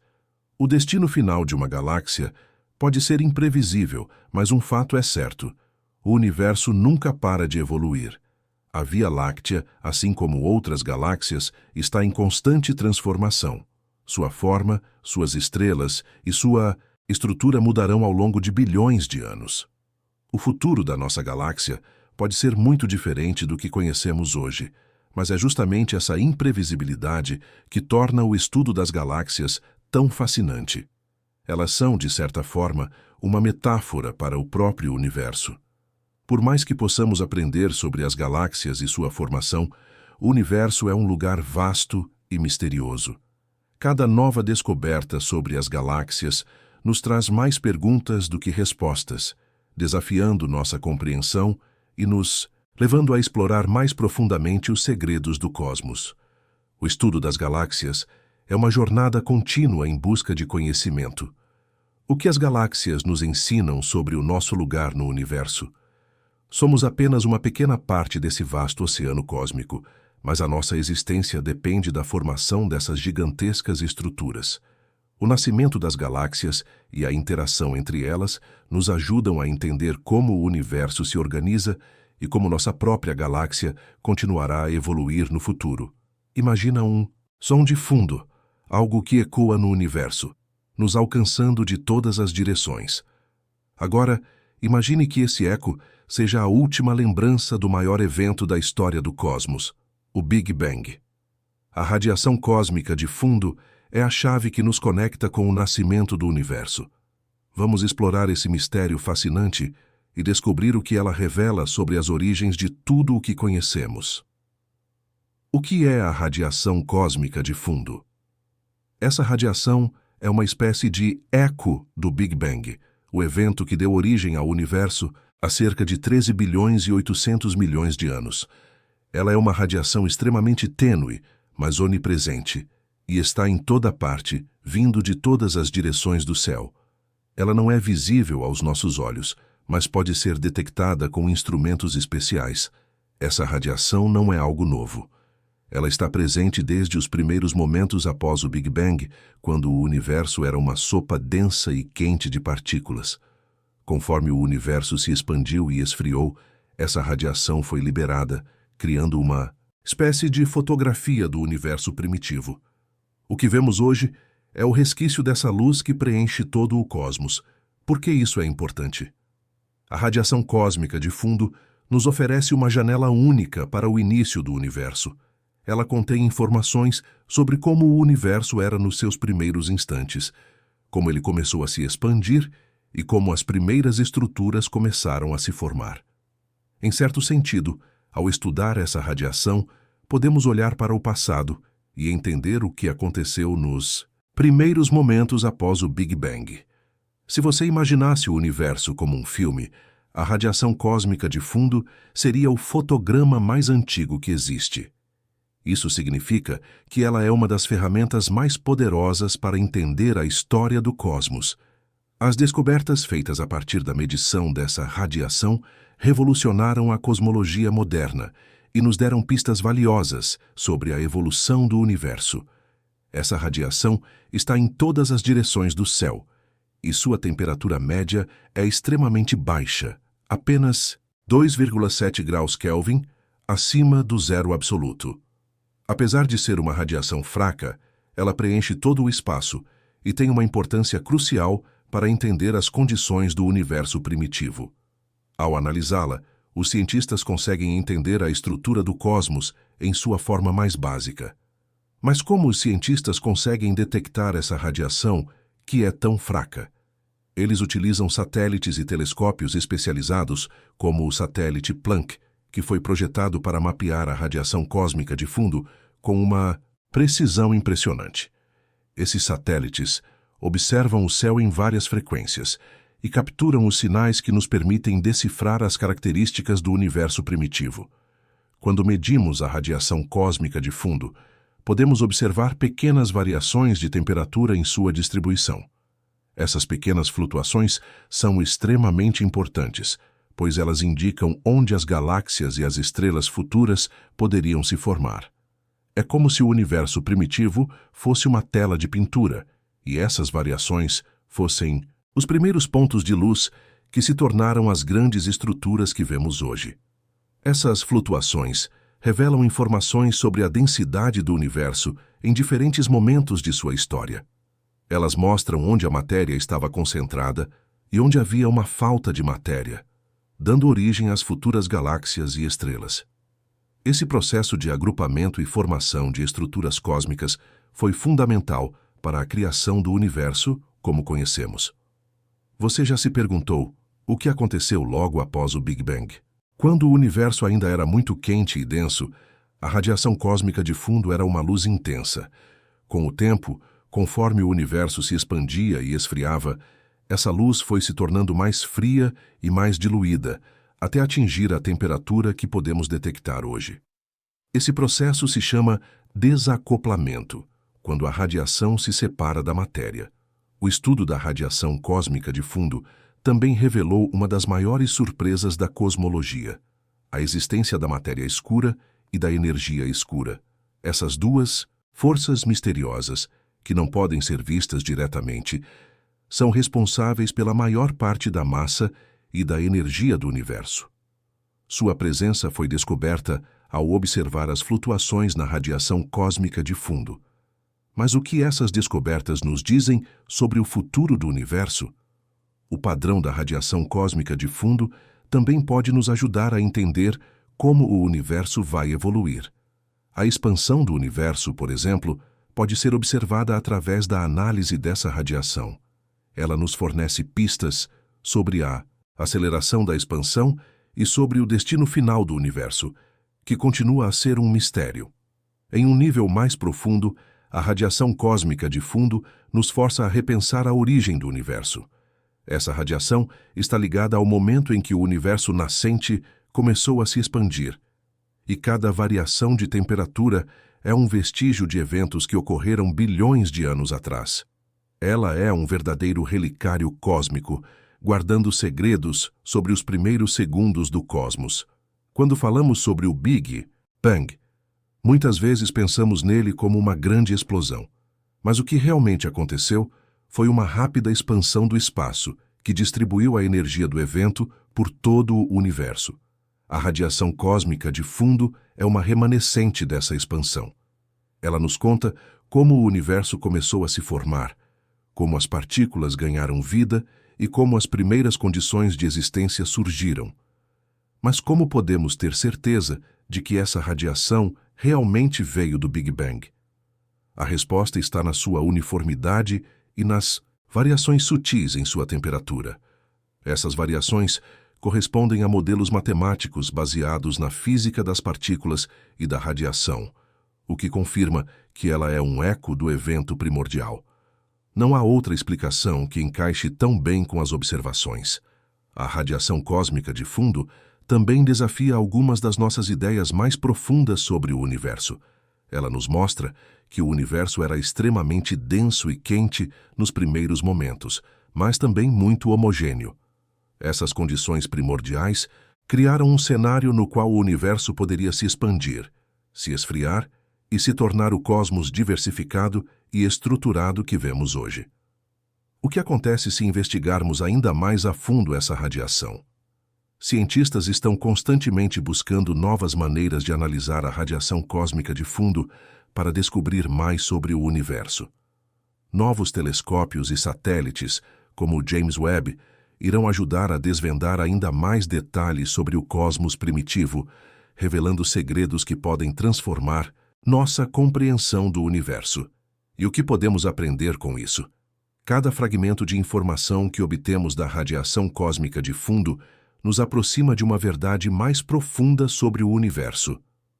O destino final de uma galáxia pode ser imprevisível, mas um fato é certo: o universo nunca para de evoluir. A Via Láctea, assim como outras galáxias, está em constante transformação. Sua forma, suas estrelas e sua estrutura mudarão ao longo de bilhões de anos. O futuro da nossa galáxia pode ser muito diferente do que conhecemos hoje, mas é justamente essa imprevisibilidade que torna o estudo das galáxias tão fascinante. Elas são, de certa forma, uma metáfora para o próprio universo. Por mais que possamos aprender sobre as galáxias e sua formação, o universo é um lugar vasto e misterioso. Cada nova descoberta sobre as galáxias nos traz mais perguntas do que respostas, desafiando nossa compreensão e nos levando a explorar mais profundamente os segredos do cosmos. O estudo das galáxias é uma jornada contínua em busca de conhecimento. O que as galáxias nos ensinam sobre o nosso lugar no universo? Somos apenas uma pequena parte desse vasto oceano cósmico, mas a nossa existência depende da formação dessas gigantescas estruturas. O nascimento das galáxias e a interação entre elas nos ajudam a entender como o universo se organiza e como nossa própria galáxia continuará a evoluir no futuro. Imagina um som de fundo, algo que ecoa no universo, nos alcançando de todas as direções. Agora, imagine que esse eco seja a última lembrança do maior evento da história do cosmos, o Big Bang. A radiação cósmica de fundo é a chave que nos conecta com o nascimento do universo. Vamos explorar esse mistério fascinante e descobrir o que ela revela sobre as origens de tudo o que conhecemos. O que é a radiação cósmica de fundo? Essa radiação é uma espécie de eco do Big Bang, o evento que deu origem ao universo há cerca de 13 bilhões e 800 milhões de anos. Ela é uma radiação extremamente tênue, mas onipresente, e está em toda parte, vindo de todas as direções do céu. Ela não é visível aos nossos olhos, mas pode ser detectada com instrumentos especiais. Essa radiação não é algo novo. Ela está presente desde os primeiros momentos após o Big Bang, quando o universo era uma sopa densa e quente de partículas. Conforme o universo se expandiu e esfriou, essa radiação foi liberada, criando uma espécie de fotografia do universo primitivo. O que vemos hoje é o resquício dessa luz que preenche todo o cosmos. Por que isso é importante? A radiação cósmica de fundo nos oferece uma janela única para o início do universo. Ela contém informações sobre como o universo era nos seus primeiros instantes, como ele começou a se expandir e como as primeiras estruturas começaram a se formar. Em certo sentido, ao estudar essa radiação, podemos olhar para o passado e entender o que aconteceu nos primeiros momentos após o Big Bang. Se você imaginasse o universo como um filme, a radiação cósmica de fundo seria o fotograma mais antigo que existe. Isso significa que ela é uma das ferramentas mais poderosas para entender a história do cosmos. As descobertas feitas a partir da medição dessa radiação revolucionaram a cosmologia moderna e nos deram pistas valiosas sobre a evolução do universo. Essa radiação está em todas as direções do céu, e sua temperatura média é extremamente baixa, apenas 2,7 graus Kelvin acima do zero absoluto. Apesar de ser uma radiação fraca, ela preenche todo o espaço e tem uma importância crucial para entender as condições do universo primitivo. Ao analisá-la, os cientistas conseguem entender a estrutura do cosmos em sua forma mais básica. Mas como os cientistas conseguem detectar essa radiação que é tão fraca? Eles utilizam satélites e telescópios especializados, como o satélite Planck, que foi projetado para mapear a radiação cósmica de fundo com uma precisão impressionante. Esses satélites observam o céu em várias frequências e capturam os sinais que nos permitem decifrar as características do universo primitivo. Quando medimos a radiação cósmica de fundo, podemos observar pequenas variações de temperatura em sua distribuição. Essas pequenas flutuações são extremamente importantes, pois elas indicam onde as galáxias e as estrelas futuras poderiam se formar. É como se o universo primitivo fosse uma tela de pintura, e essas variações fossem os primeiros pontos de luz que se tornaram as grandes estruturas que vemos hoje. Essas flutuações revelam informações sobre a densidade do universo em diferentes momentos de sua história. Elas mostram onde a matéria estava concentrada e onde havia uma falta de matéria, dando origem às futuras galáxias e estrelas. Esse processo de agrupamento e formação de estruturas cósmicas foi fundamental para a criação do universo como conhecemos. Você já se perguntou o que aconteceu logo após o Big Bang? Quando o universo ainda era muito quente e denso, a radiação cósmica de fundo era uma luz intensa. Com o tempo, conforme o universo se expandia e esfriava, essa luz foi se tornando mais fria e mais diluída, até atingir a temperatura que podemos detectar hoje. Esse processo se chama desacoplamento, quando a radiação se separa da matéria. O estudo da radiação cósmica de fundo também revelou uma das maiores surpresas da cosmologia: a existência da matéria escura e da energia escura. Essas duas forças misteriosas, que não podem ser vistas diretamente, são responsáveis pela maior parte da massa e da energia do universo. Sua presença foi descoberta ao observar as flutuações na radiação cósmica de fundo. Mas o que essas descobertas nos dizem sobre o futuro do universo? O padrão da radiação cósmica de fundo também pode nos ajudar a entender como o universo vai evoluir. A expansão do universo, por exemplo, pode ser observada através da análise dessa radiação. Ela nos fornece pistas sobre a aceleração da expansão e sobre o destino final do universo, que continua a ser um mistério. Em um nível mais profundo, a radiação cósmica de fundo nos força a repensar a origem do universo. Essa radiação está ligada ao momento em que o universo nascente começou a se expandir, e cada variação de temperatura é um vestígio de eventos que ocorreram bilhões de anos atrás. Ela é um verdadeiro relicário cósmico, guardando segredos sobre os primeiros segundos do cosmos. Quando falamos sobre o Big Bang, muitas vezes pensamos nele como uma grande explosão. Mas o que realmente aconteceu foi uma rápida expansão do espaço, que distribuiu a energia do evento por todo o universo. A radiação cósmica de fundo é uma remanescente dessa expansão. Ela nos conta como o universo começou a se formar, como as partículas ganharam vida e como as primeiras condições de existência surgiram. Mas como podemos ter certeza de que essa radiação realmente veio do Big Bang? A resposta está na sua uniformidade e nas variações sutis em sua temperatura. Essas variações correspondem a modelos matemáticos baseados na física das partículas e da radiação, o que confirma que ela é um eco do evento primordial. Não há outra explicação que encaixe tão bem com as observações. A radiação cósmica de fundo também desafia algumas das nossas ideias mais profundas sobre o universo. Ela nos mostra que o universo era extremamente denso e quente nos primeiros momentos, mas também muito homogêneo. Essas condições primordiais criaram um cenário no qual o universo poderia se expandir, se esfriar e se tornar o cosmos diversificado e estruturado que vemos hoje. O que acontece se investigarmos ainda mais a fundo essa radiação? Cientistas estão constantemente buscando novas maneiras de analisar a radiação cósmica de fundo para descobrir mais sobre o universo. Novos telescópios e satélites, como o James Webb, irão ajudar a desvendar ainda mais detalhes sobre o cosmos primitivo, revelando segredos que podem transformar nossa compreensão do universo. E o que podemos aprender com isso? Cada fragmento de informação que obtemos da radiação cósmica de fundo nos aproxima de uma verdade mais profunda sobre o universo.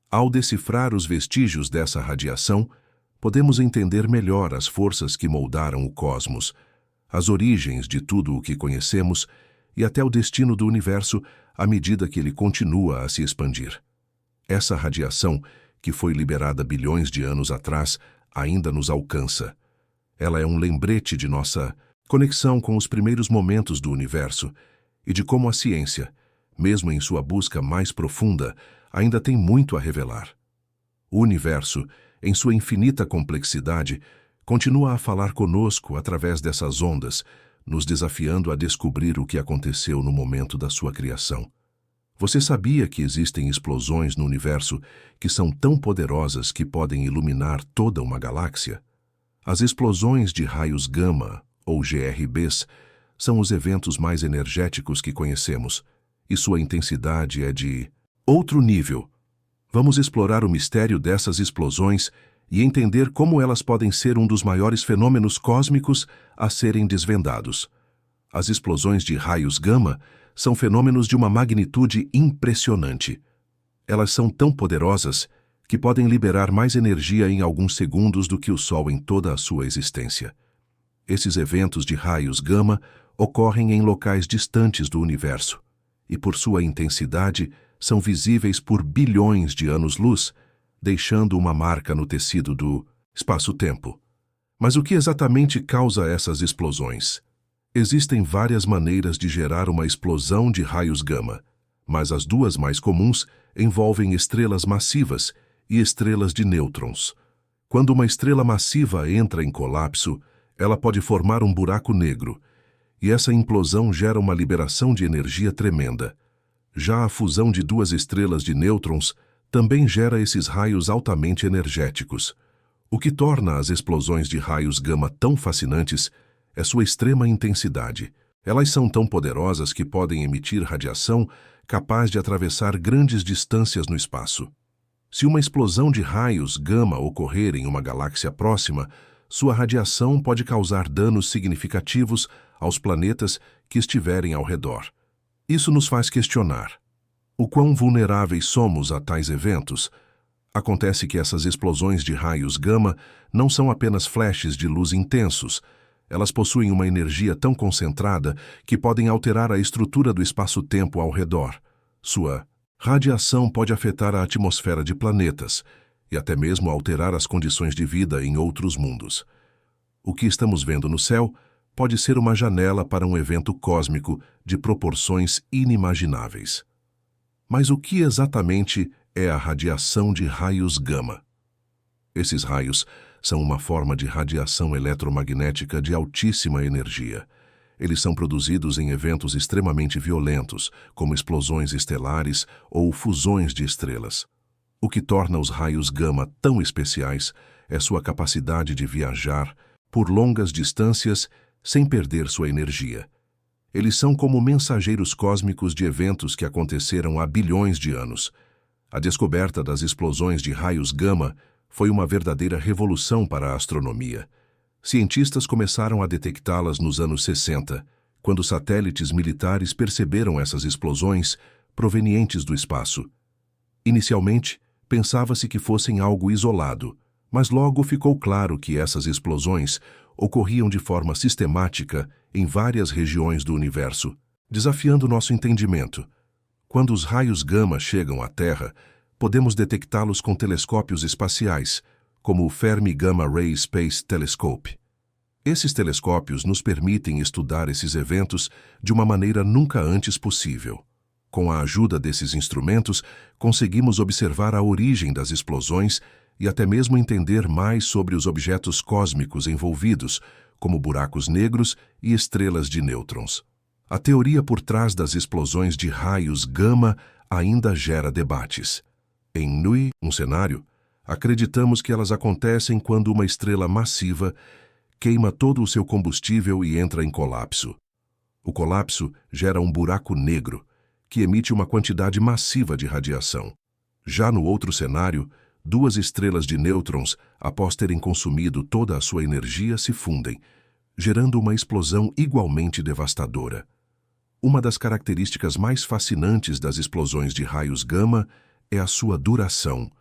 Ao decifrar os vestígios dessa radiação, podemos entender melhor as forças que moldaram o cosmos, as origens de tudo o que conhecemos e até o destino do universo à medida que ele continua a se expandir. Essa radiação, que foi liberada bilhões de anos atrás, ainda nos alcança. Ela é um lembrete de nossa conexão com os primeiros momentos do universo e de como a ciência, mesmo em sua busca mais profunda, ainda tem muito a revelar. O universo, em sua infinita complexidade, continua a falar conosco através dessas ondas, nos desafiando a descobrir o que aconteceu no momento da sua criação. Você sabia que existem explosões no universo que são tão poderosas que podem iluminar toda uma galáxia? As explosões de raios gama, ou GRBs, são os eventos mais energéticos que conhecemos, e sua intensidade é de outro nível. Vamos explorar o mistério dessas explosões e entender como elas podem ser um dos maiores fenômenos cósmicos a serem desvendados. As explosões de raios gama são fenômenos de uma magnitude impressionante. Elas são tão poderosas que podem liberar mais energia em alguns segundos do que o Sol em toda a sua existência. Esses eventos de raios gama ocorrem em locais distantes do universo e, por sua intensidade, são visíveis por bilhões de anos-luz, deixando uma marca no tecido do espaço-tempo. Mas o que exatamente causa essas explosões? Existem várias maneiras de gerar uma explosão de raios gama, mas as duas mais comuns envolvem estrelas massivas e estrelas de nêutrons. Quando uma estrela massiva entra em colapso, ela pode formar um buraco negro, e essa implosão gera uma liberação de energia tremenda. Já a fusão de duas estrelas de nêutrons também gera esses raios altamente energéticos. O que torna as explosões de raios gama tão fascinantes é sua extrema intensidade. Elas são tão poderosas que podem emitir radiação capaz de atravessar grandes distâncias no espaço. Se uma explosão de raios gama ocorrer em uma galáxia próxima, sua radiação pode causar danos significativos aos planetas que estiverem ao redor. Isso nos faz questionar: o quão vulneráveis somos a tais eventos? Acontece que essas explosões de raios gama não são apenas flashes de luz intensos. Elas possuem uma energia tão concentrada que podem alterar a estrutura do espaço-tempo ao redor. Sua radiação pode afetar a atmosfera de planetas e até mesmo alterar as condições de vida em outros mundos. O que estamos vendo no céu pode ser uma janela para um evento cósmico de proporções inimagináveis. Mas o que exatamente é a radiação de raios gama? Esses raios são uma forma de radiação eletromagnética de altíssima energia. Eles são produzidos em eventos extremamente violentos, como explosões estelares ou fusões de estrelas. O que torna os raios gama tão especiais é sua capacidade de viajar por longas distâncias sem perder sua energia. Eles são como mensageiros cósmicos de eventos que aconteceram há bilhões de anos. A descoberta das explosões de raios gama foi uma verdadeira revolução para a astronomia. Cientistas começaram a detectá-las nos anos 60, quando satélites militares perceberam essas explosões provenientes do espaço. Inicialmente, pensava-se que fossem algo isolado, mas logo ficou claro que essas explosões ocorriam de forma sistemática em várias regiões do universo, desafiando nosso entendimento. Quando os raios gama chegam à Terra, podemos detectá-los com telescópios espaciais, como o Fermi Gamma Ray Space Telescope. Esses telescópios nos permitem estudar esses eventos de uma maneira nunca antes possível. Com a ajuda desses instrumentos, conseguimos observar a origem das explosões e até mesmo entender mais sobre os objetos cósmicos envolvidos, como buracos negros e estrelas de nêutrons. A teoria por trás das explosões de raios gama ainda gera debates. Em NUI, um cenário, acreditamos que elas acontecem quando uma estrela massiva queima todo o seu combustível e entra em colapso. O colapso gera um buraco negro, que emite uma quantidade massiva de radiação. Já no outro cenário, duas estrelas de nêutrons, após terem consumido toda a sua energia, se fundem, gerando uma explosão igualmente devastadora. Uma das características mais fascinantes das explosões de raios gama é a sua duração.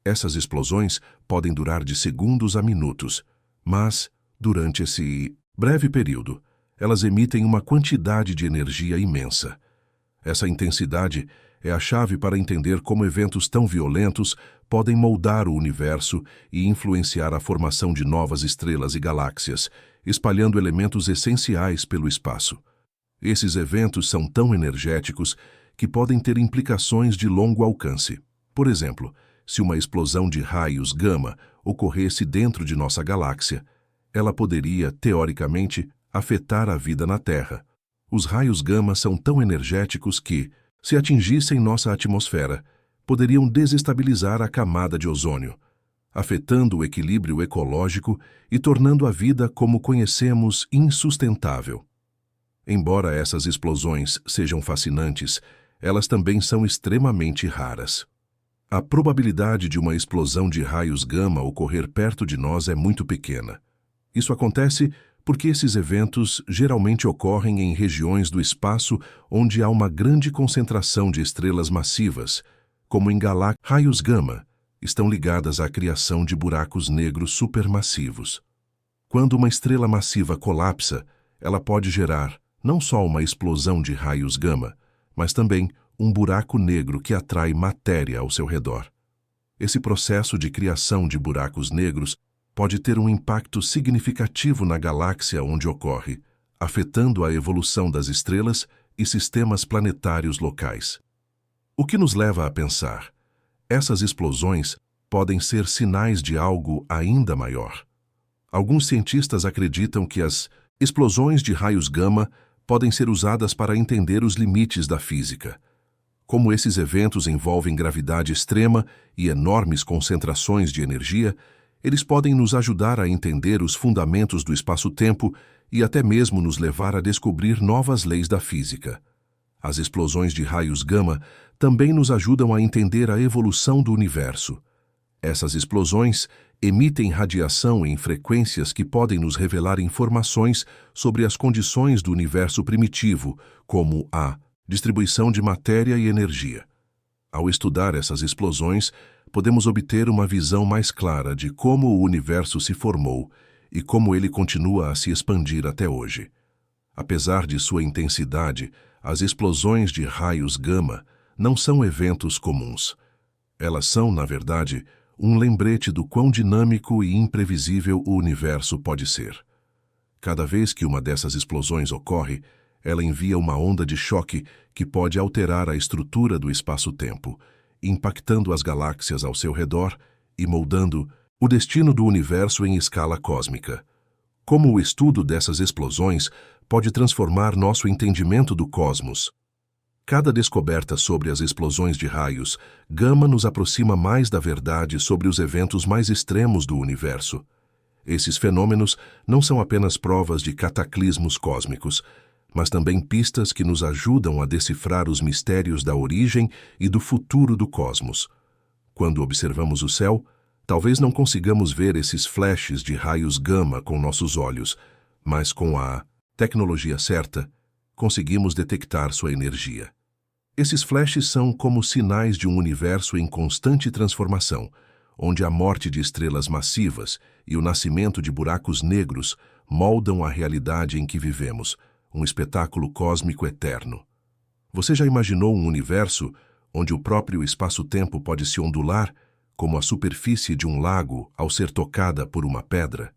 Essas explosões podem durar de segundos a minutos, mas, durante esse breve período, elas emitem uma quantidade de energia imensa. Essa intensidade é a chave para entender como eventos tão violentos podem moldar o universo e influenciar a formação de novas estrelas e galáxias, espalhando elementos essenciais pelo espaço. Esses eventos são tão energéticos que podem ter implicações de longo alcance. Por exemplo, se uma explosão de raios gama ocorresse dentro de nossa galáxia, ela poderia, teoricamente, afetar a vida na Terra. Os raios gama são tão energéticos que, se atingissem nossa atmosfera, poderiam desestabilizar a camada de ozônio, afetando o equilíbrio ecológico e tornando a vida como conhecemos insustentável. Embora essas explosões sejam fascinantes, elas também são extremamente raras. A probabilidade de uma explosão de raios gama ocorrer perto de nós é muito pequena. Isso acontece porque esses eventos geralmente ocorrem em regiões do espaço onde há uma grande concentração de estrelas massivas, como em galáxias. Raios gama estão ligadas à criação de buracos negros supermassivos. Quando uma estrela massiva colapsa, ela pode gerar não só uma explosão de raios gama, mas também um buraco negro que atrai matéria ao seu redor. Esse processo de criação de buracos negros pode ter um impacto significativo na galáxia onde ocorre, afetando a evolução das estrelas e sistemas planetários locais. O que nos leva a pensar: essas explosões podem ser sinais de algo ainda maior. Alguns cientistas acreditam que as explosões de raios gama podem ser usadas para entender os limites da física. Como esses eventos envolvem gravidade extrema e enormes concentrações de energia, eles podem nos ajudar a entender os fundamentos do espaço-tempo e até mesmo nos levar a descobrir novas leis da física. As explosões de raios gama também nos ajudam a entender a evolução do universo. Essas explosões emitem radiação em frequências que podem nos revelar informações sobre as condições do universo primitivo, como a distribuição de matéria e energia. Ao estudar essas explosões, podemos obter uma visão mais clara de como o universo se formou e como ele continua a se expandir até hoje. Apesar de sua intensidade, as explosões de raios gama não são eventos comuns. Elas são, na verdade, um lembrete do quão dinâmico e imprevisível o universo pode ser. Cada vez que uma dessas explosões ocorre, ela envia uma onda de choque que pode alterar a estrutura do espaço-tempo, impactando as galáxias ao seu redor e moldando o destino do universo em escala cósmica. Como o estudo dessas explosões pode transformar nosso entendimento do cosmos? Cada descoberta sobre as explosões de raios gama nos aproxima mais da verdade sobre os eventos mais extremos do universo. Esses fenômenos não são apenas provas de cataclismos cósmicos, mas também pistas que nos ajudam a decifrar os mistérios da origem e do futuro do cosmos. Quando observamos o céu, talvez não consigamos ver esses flashes de raios gama com nossos olhos, mas com a tecnologia certa, conseguimos detectar sua energia. Esses flashes são como sinais de um universo em constante transformação, onde a morte de estrelas massivas e o nascimento de buracos negros moldam a realidade em que vivemos, um espetáculo cósmico eterno. Você já imaginou um universo onde o próprio espaço-tempo pode se ondular, como a superfície de um lago ao ser tocada por uma pedra?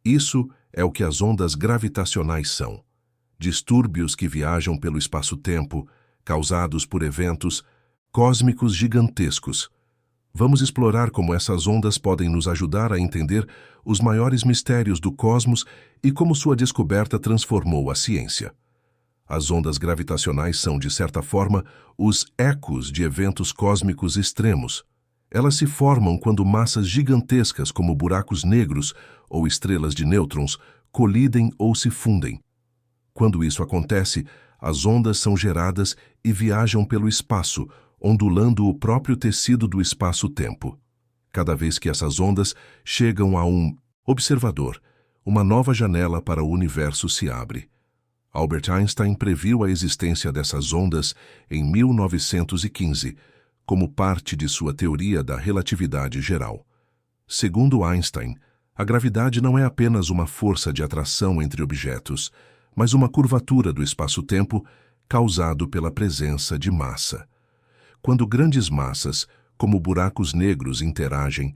Isso é o que as ondas gravitacionais são. Distúrbios que viajam pelo espaço-tempo, causados por eventos cósmicos gigantescos. Vamos explorar como essas ondas podem nos ajudar a entender os maiores mistérios do cosmos e como sua descoberta transformou a ciência. As ondas gravitacionais são, de certa forma, os ecos de eventos cósmicos extremos. Elas se formam quando massas gigantescas como buracos negros ou estrelas de nêutrons colidem ou se fundem. Quando isso acontece, as ondas são geradas e viajam pelo espaço, ondulando o próprio tecido do espaço-tempo. Cada vez que essas ondas chegam a um observador, uma nova janela para o universo se abre. Albert Einstein previu a existência dessas ondas em 1915, como parte de sua teoria da relatividade geral. Segundo Einstein, a gravidade não é apenas uma força de atração entre objetos, mas uma curvatura do espaço-tempo causado pela presença de massa. Quando grandes massas, como buracos negros, interagem,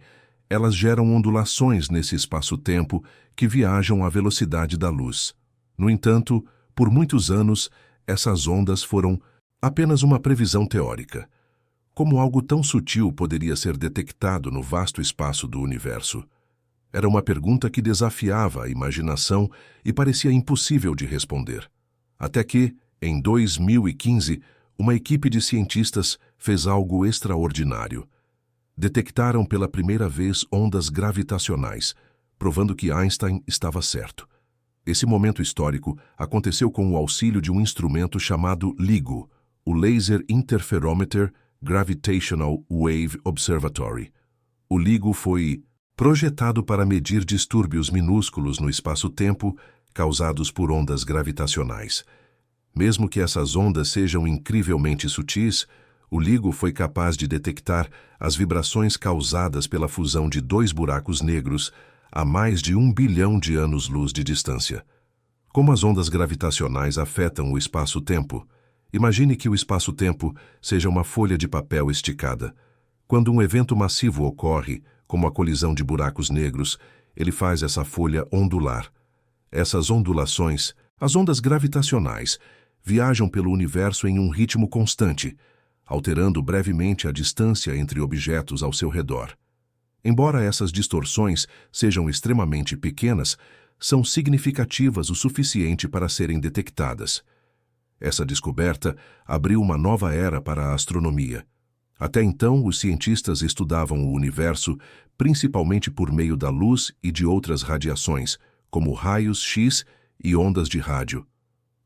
elas geram ondulações nesse espaço-tempo que viajam à velocidade da luz. No entanto, por muitos anos, essas ondas foram apenas uma previsão teórica. Como algo tão sutil poderia ser detectado no vasto espaço do universo? Era uma pergunta que desafiava a imaginação e parecia impossível de responder. Até que, em 2015, uma equipe de cientistas fez algo extraordinário. Detectaram pela primeira vez ondas gravitacionais, provando que Einstein estava certo. Esse momento histórico aconteceu com o auxílio de um instrumento chamado LIGO, o Laser Interferometer Gravitational Wave Observatory. O LIGO foi projetado para medir distúrbios minúsculos no espaço-tempo causados por ondas gravitacionais. Mesmo que essas ondas sejam incrivelmente sutis, o LIGO foi capaz de detectar as vibrações causadas pela fusão de dois buracos negros a mais de 1 bilhão de anos-luz de distância. Como as ondas gravitacionais afetam o espaço-tempo? Imagine que o espaço-tempo seja uma folha de papel esticada. Quando um evento massivo ocorre, como a colisão de buracos negros, ele faz essa folha ondular. Essas ondulações, as ondas gravitacionais, viajam pelo universo em um ritmo constante, alterando brevemente a distância entre objetos ao seu redor. Embora essas distorções sejam extremamente pequenas, são significativas o suficiente para serem detectadas. Essa descoberta abriu uma nova era para a astronomia. Até então, os cientistas estudavam o universo principalmente por meio da luz e de outras radiações, como raios X e ondas de rádio.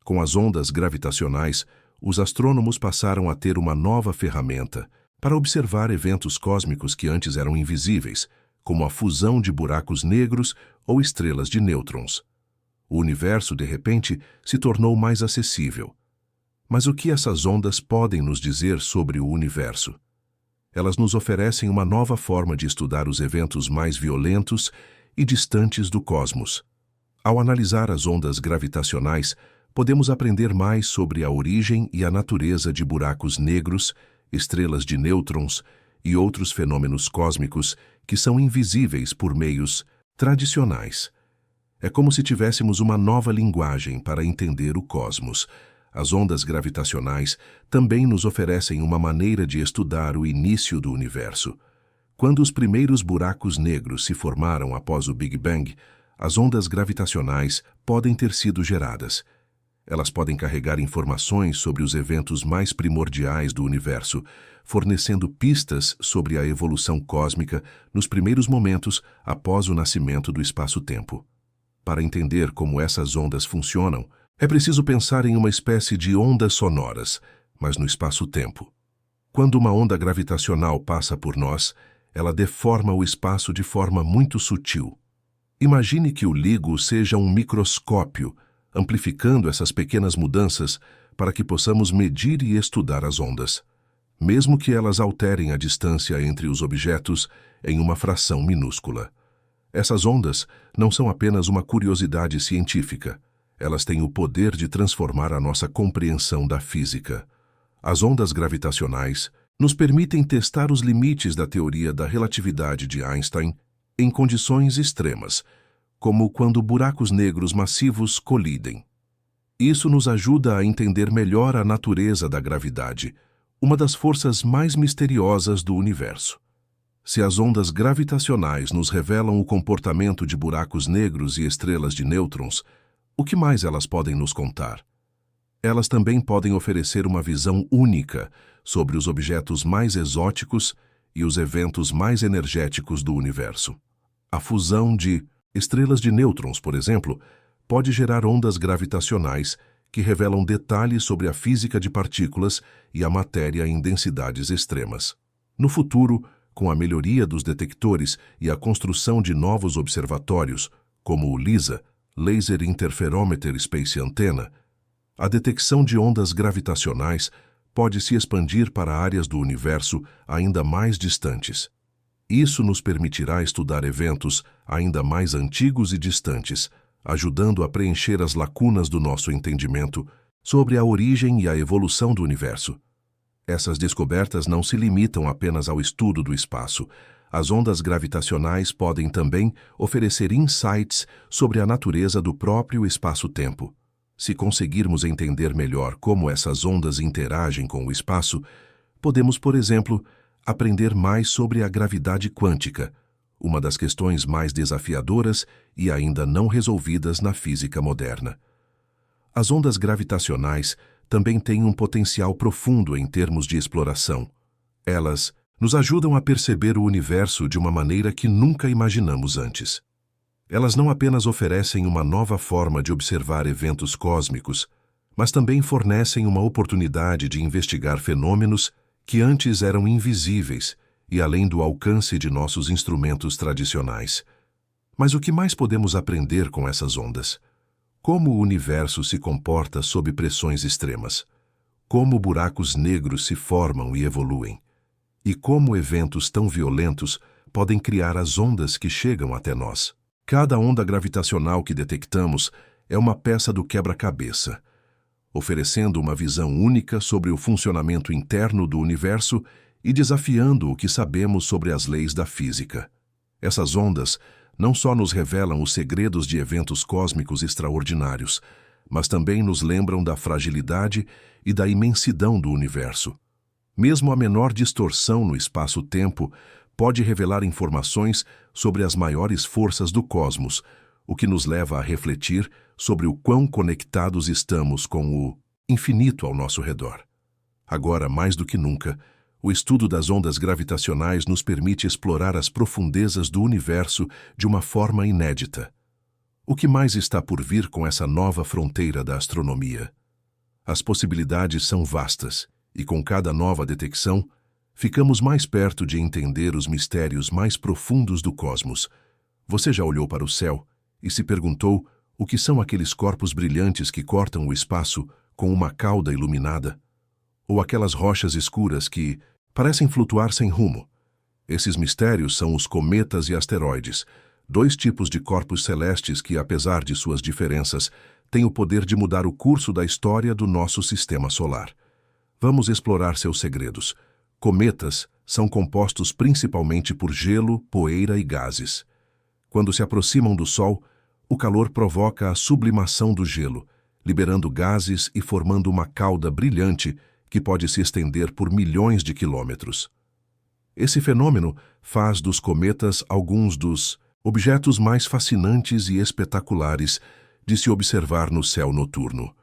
Com as ondas gravitacionais, os astrônomos passaram a ter uma nova ferramenta para observar eventos cósmicos que antes eram invisíveis, como a fusão de buracos negros ou estrelas de nêutrons. O universo, de repente, se tornou mais acessível. Mas o que essas ondas podem nos dizer sobre o universo? Elas nos oferecem uma nova forma de estudar os eventos mais violentos e distantes do cosmos. Ao analisar as ondas gravitacionais, podemos aprender mais sobre a origem e a natureza de buracos negros, estrelas de nêutrons e outros fenômenos cósmicos que são invisíveis por meios tradicionais. É como se tivéssemos uma nova linguagem para entender o cosmos. As ondas gravitacionais também nos oferecem uma maneira de estudar o início do universo. Quando os primeiros buracos negros se formaram após o Big Bang, as ondas gravitacionais podem ter sido geradas. Elas podem carregar informações sobre os eventos mais primordiais do universo, fornecendo pistas sobre a evolução cósmica nos primeiros momentos após o nascimento do espaço-tempo. Para entender como essas ondas funcionam, é preciso pensar em uma espécie de ondas sonoras, mas no espaço-tempo. Quando uma onda gravitacional passa por nós, ela deforma o espaço de forma muito sutil. Imagine que o LIGO seja um microscópio, amplificando essas pequenas mudanças para que possamos medir e estudar as ondas, mesmo que elas alterem a distância entre os objetos em uma fração minúscula. Essas ondas não são apenas uma curiosidade científica, elas têm o poder de transformar a nossa compreensão da física. As ondas gravitacionais nos permitem testar os limites da teoria da relatividade de Einstein em condições extremas, como quando buracos negros massivos colidem. Isso nos ajuda a entender melhor a natureza da gravidade, uma das forças mais misteriosas do universo. Se as ondas gravitacionais nos revelam o comportamento de buracos negros e estrelas de nêutrons, o que mais elas podem nos contar? Elas também podem oferecer uma visão única sobre os objetos mais exóticos e os eventos mais energéticos do universo. A fusão de estrelas de nêutrons, por exemplo, pode gerar ondas gravitacionais que revelam detalhes sobre a física de partículas e a matéria em densidades extremas. No futuro, com a melhoria dos detectores e a construção de novos observatórios, como o LISA, Laser Interferometer Space Antenna, a detecção de ondas gravitacionais pode se expandir para áreas do universo ainda mais distantes. Isso nos permitirá estudar eventos ainda mais antigos e distantes, ajudando a preencher as lacunas do nosso entendimento sobre a origem e a evolução do universo. Essas descobertas não se limitam apenas ao estudo do espaço. As ondas gravitacionais podem também oferecer insights sobre a natureza do próprio espaço-tempo. Se conseguirmos entender melhor como essas ondas interagem com o espaço, podemos, por exemplo, aprender mais sobre a gravidade quântica, uma das questões mais desafiadoras e ainda não resolvidas na física moderna. As ondas gravitacionais também têm um potencial profundo em termos de exploração. Elas nos ajudam a perceber o universo de uma maneira que nunca imaginamos antes. Elas não apenas oferecem uma nova forma de observar eventos cósmicos, mas também fornecem uma oportunidade de investigar fenômenos que antes eram invisíveis e além do alcance de nossos instrumentos tradicionais. Mas o que mais podemos aprender com essas ondas? Como o universo se comporta sob pressões extremas? Como buracos negros se formam e evoluem? E como eventos tão violentos podem criar as ondas que chegam até nós? Cada onda gravitacional que detectamos é uma peça do quebra-cabeça, oferecendo uma visão única sobre o funcionamento interno do universo e desafiando o que sabemos sobre as leis da física. Essas ondas não só nos revelam os segredos de eventos cósmicos extraordinários, mas também nos lembram da fragilidade e da imensidão do universo. Mesmo a menor distorção no espaço-tempo pode revelar informações sobre as maiores forças do cosmos, o que nos leva a refletir sobre o quão conectados estamos com o infinito ao nosso redor. Agora, mais do que nunca, o estudo das ondas gravitacionais nos permite explorar as profundezas do universo de uma forma inédita. O que mais está por vir com essa nova fronteira da astronomia? As possibilidades são vastas, e com cada nova detecção, ficamos mais perto de entender os mistérios mais profundos do cosmos. Você já olhou para o céu e se perguntou o que são aqueles corpos brilhantes que cortam o espaço com uma cauda iluminada? Ou aquelas rochas escuras que parecem flutuar sem rumo? Esses mistérios são os cometas e asteroides, dois tipos de corpos celestes que, apesar de suas diferenças, têm o poder de mudar o curso da história do nosso sistema solar. Vamos explorar seus segredos. Cometas são compostos principalmente por gelo, poeira e gases. Quando se aproximam do Sol, o calor provoca a sublimação do gelo, liberando gases e formando uma cauda brilhante que pode se estender por milhões de quilômetros. Esse fenômeno faz dos cometas alguns dos objetos mais fascinantes e espetaculares de se observar no céu noturno.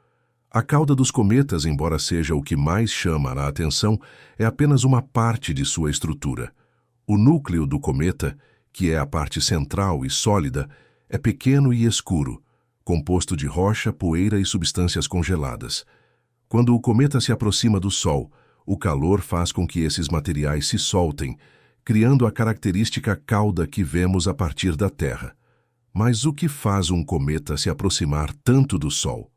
A cauda dos cometas, embora seja o que mais chama a atenção, é apenas uma parte de sua estrutura. O núcleo do cometa, que é a parte central e sólida, é pequeno e escuro, composto de rocha, poeira e substâncias congeladas. Quando o cometa se aproxima do Sol, o calor faz com que esses materiais se soltem, criando a característica cauda que vemos a partir da Terra. Mas o que faz um cometa se aproximar tanto do Sol?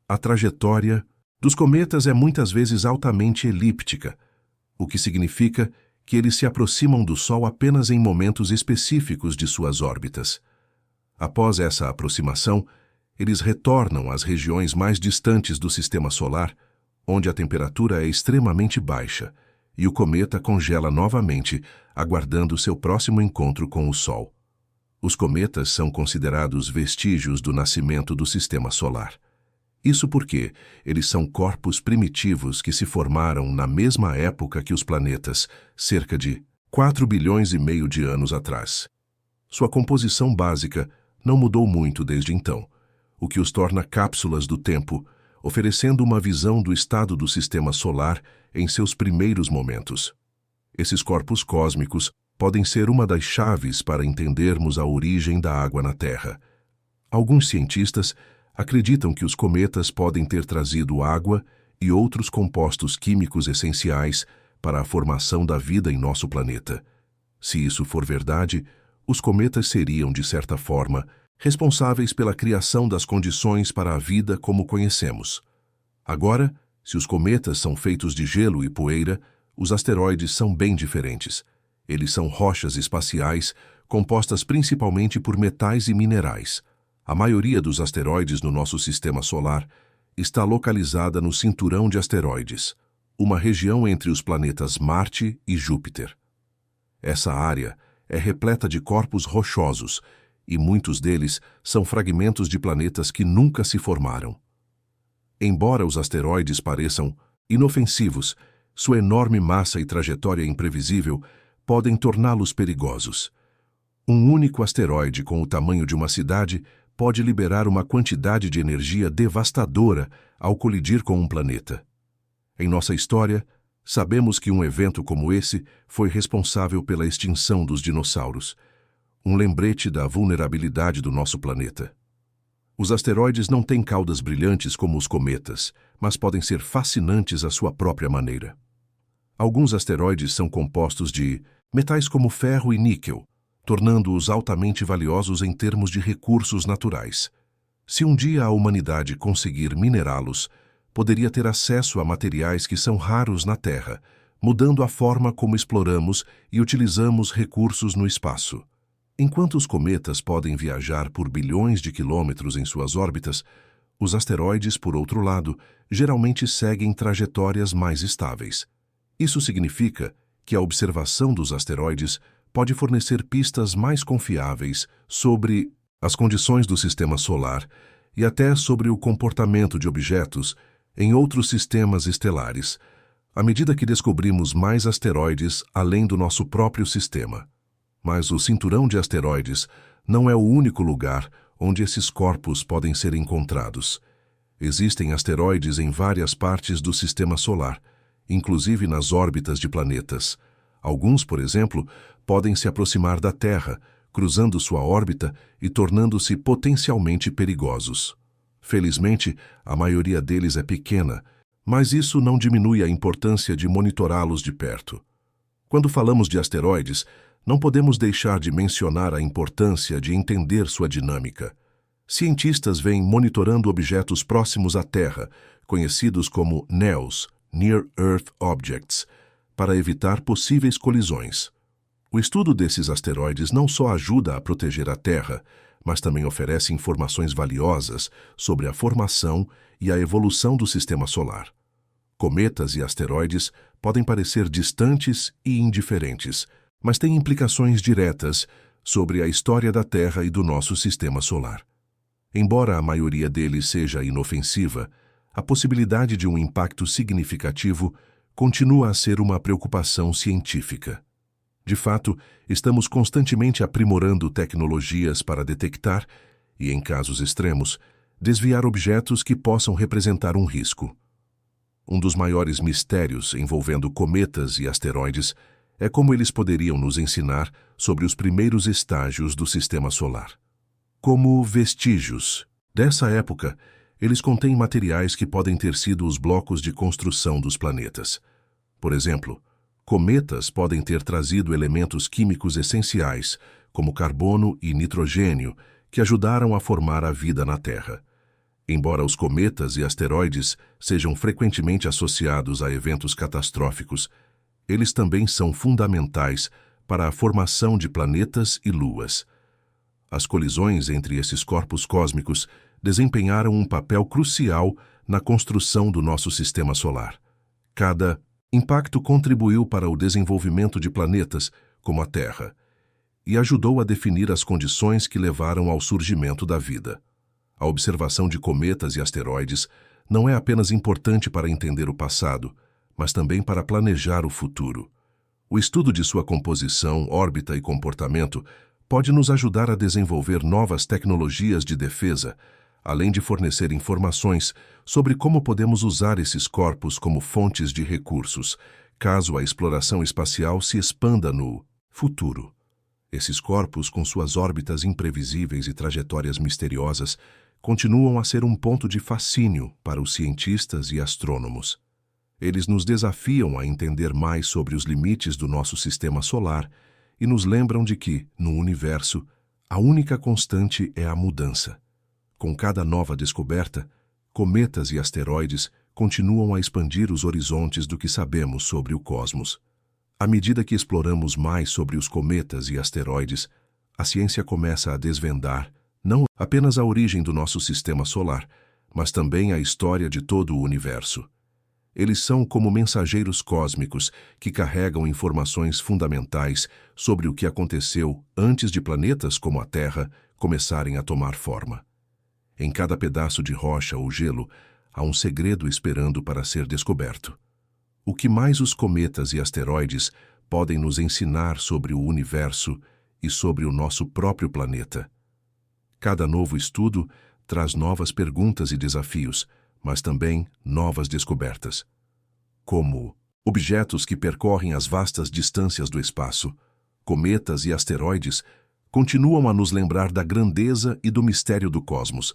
A trajetória dos cometas é muitas vezes altamente elíptica, o que significa que eles se aproximam do Sol apenas em momentos específicos de suas órbitas. Após essa aproximação, eles retornam às regiões mais distantes do sistema solar, onde a temperatura é extremamente baixa, e o cometa congela novamente, aguardando seu próximo encontro com o Sol. Os cometas são considerados vestígios do nascimento do sistema solar. Isso porque eles são corpos primitivos que se formaram na mesma época que os planetas, cerca de 4 bilhões e meio de anos atrás. Sua composição básica não mudou muito desde então, o que os torna cápsulas do tempo, oferecendo uma visão do estado do sistema solar em seus primeiros momentos. Esses corpos cósmicos podem ser uma das chaves para entendermos a origem da água na Terra. Alguns cientistas acreditam que os cometas podem ter trazido água e outros compostos químicos essenciais para a formação da vida em nosso planeta. Se isso for verdade, os cometas seriam, de certa forma, responsáveis pela criação das condições para a vida como conhecemos. Agora, se os cometas são feitos de gelo e poeira, os asteroides são bem diferentes. Eles são rochas espaciais compostas principalmente por metais e minerais. A maioria dos asteroides no nosso sistema solar está localizada no cinturão de asteroides, uma região entre os planetas Marte e Júpiter. Essa área é repleta de corpos rochosos, e muitos deles são fragmentos de planetas que nunca se formaram. Embora os asteroides pareçam inofensivos, sua enorme massa e trajetória imprevisível podem torná-los perigosos. Um único asteroide com o tamanho de uma cidade pode liberar uma quantidade de energia devastadora ao colidir com um planeta. Em nossa história, sabemos que um evento como esse foi responsável pela extinção dos dinossauros, um lembrete da vulnerabilidade do nosso planeta. Os asteroides não têm caudas brilhantes como os cometas, mas podem ser fascinantes à sua própria maneira. Alguns asteroides são compostos de metais como ferro e níquel, tornando-os altamente valiosos em termos de recursos naturais. Se um dia a humanidade conseguir minerá-los, poderia ter acesso a materiais que são raros na Terra, mudando a forma como exploramos e utilizamos recursos no espaço. Enquanto os cometas podem viajar por bilhões de quilômetros em suas órbitas, os asteroides, por outro lado, geralmente seguem trajetórias mais estáveis. Isso significa que a observação dos asteroides pode fornecer pistas mais confiáveis sobre as condições do sistema solar e até sobre o comportamento de objetos em outros sistemas estelares, à medida que descobrimos mais asteroides além do nosso próprio sistema. Mas o cinturão de asteroides não é o único lugar onde esses corpos podem ser encontrados. Existem asteroides em várias partes do sistema solar, inclusive nas órbitas de planetas. Alguns, por exemplo, podem se aproximar da Terra, cruzando sua órbita e tornando-se potencialmente perigosos. Felizmente, a maioria deles é pequena, mas isso não diminui a importância de monitorá-los de perto. Quando falamos de asteroides, não podemos deixar de mencionar a importância de entender sua dinâmica. Cientistas vêm monitorando objetos próximos à Terra, conhecidos como NEOs, Near Earth Objects, para evitar possíveis colisões. O estudo desses asteroides não só ajuda a proteger a Terra, mas também oferece informações valiosas sobre a formação e a evolução do sistema solar. Cometas e asteroides podem parecer distantes e indiferentes, mas têm implicações diretas sobre a história da Terra e do nosso sistema solar. Embora a maioria deles seja inofensiva, a possibilidade de um impacto significativo continua a ser uma preocupação científica. De fato, estamos constantemente aprimorando tecnologias para detectar e, em casos extremos, desviar objetos que possam representar um risco. Um dos maiores mistérios envolvendo cometas e asteroides é como eles poderiam nos ensinar sobre os primeiros estágios do sistema solar. Como vestígios dessa época, eles contêm materiais que podem ter sido os blocos de construção dos planetas. Por exemplo, cometas podem ter trazido elementos químicos essenciais, como carbono e nitrogênio, que ajudaram a formar a vida na Terra. Embora os cometas e asteroides sejam frequentemente associados a eventos catastróficos, eles também são fundamentais para a formação de planetas e luas. As colisões entre esses corpos cósmicos desempenharam um papel crucial na construção do nosso sistema solar. Cada impacto contribuiu para o desenvolvimento de planetas, como a Terra, e ajudou a definir as condições que levaram ao surgimento da vida. A observação de cometas e asteroides não é apenas importante para entender o passado, mas também para planejar o futuro. O estudo de sua composição, órbita e comportamento pode nos ajudar a desenvolver novas tecnologias de defesa, além de fornecer informações sobre como podemos usar esses corpos como fontes de recursos, caso a exploração espacial se expanda no futuro. Esses corpos, com suas órbitas imprevisíveis e trajetórias misteriosas, continuam a ser um ponto de fascínio para os cientistas e astrônomos. Eles nos desafiam a entender mais sobre os limites do nosso sistema solar e nos lembram de que, no universo, a única constante é a mudança. Com cada nova descoberta, cometas e asteroides continuam a expandir os horizontes do que sabemos sobre o cosmos. À medida que exploramos mais sobre os cometas e asteroides, a ciência começa a desvendar não apenas a origem do nosso sistema solar, mas também a história de todo o universo. Eles são como mensageiros cósmicos que carregam informações fundamentais sobre o que aconteceu antes de planetas como a Terra começarem a tomar forma. Em cada pedaço de rocha ou gelo, há um segredo esperando para ser descoberto. O que mais os cometas e asteroides podem nos ensinar sobre o universo e sobre o nosso próprio planeta? Cada novo estudo traz novas perguntas e desafios, mas também novas descobertas. Como objetos que percorrem as vastas distâncias do espaço, cometas e asteroides continuam a nos lembrar da grandeza e do mistério do cosmos,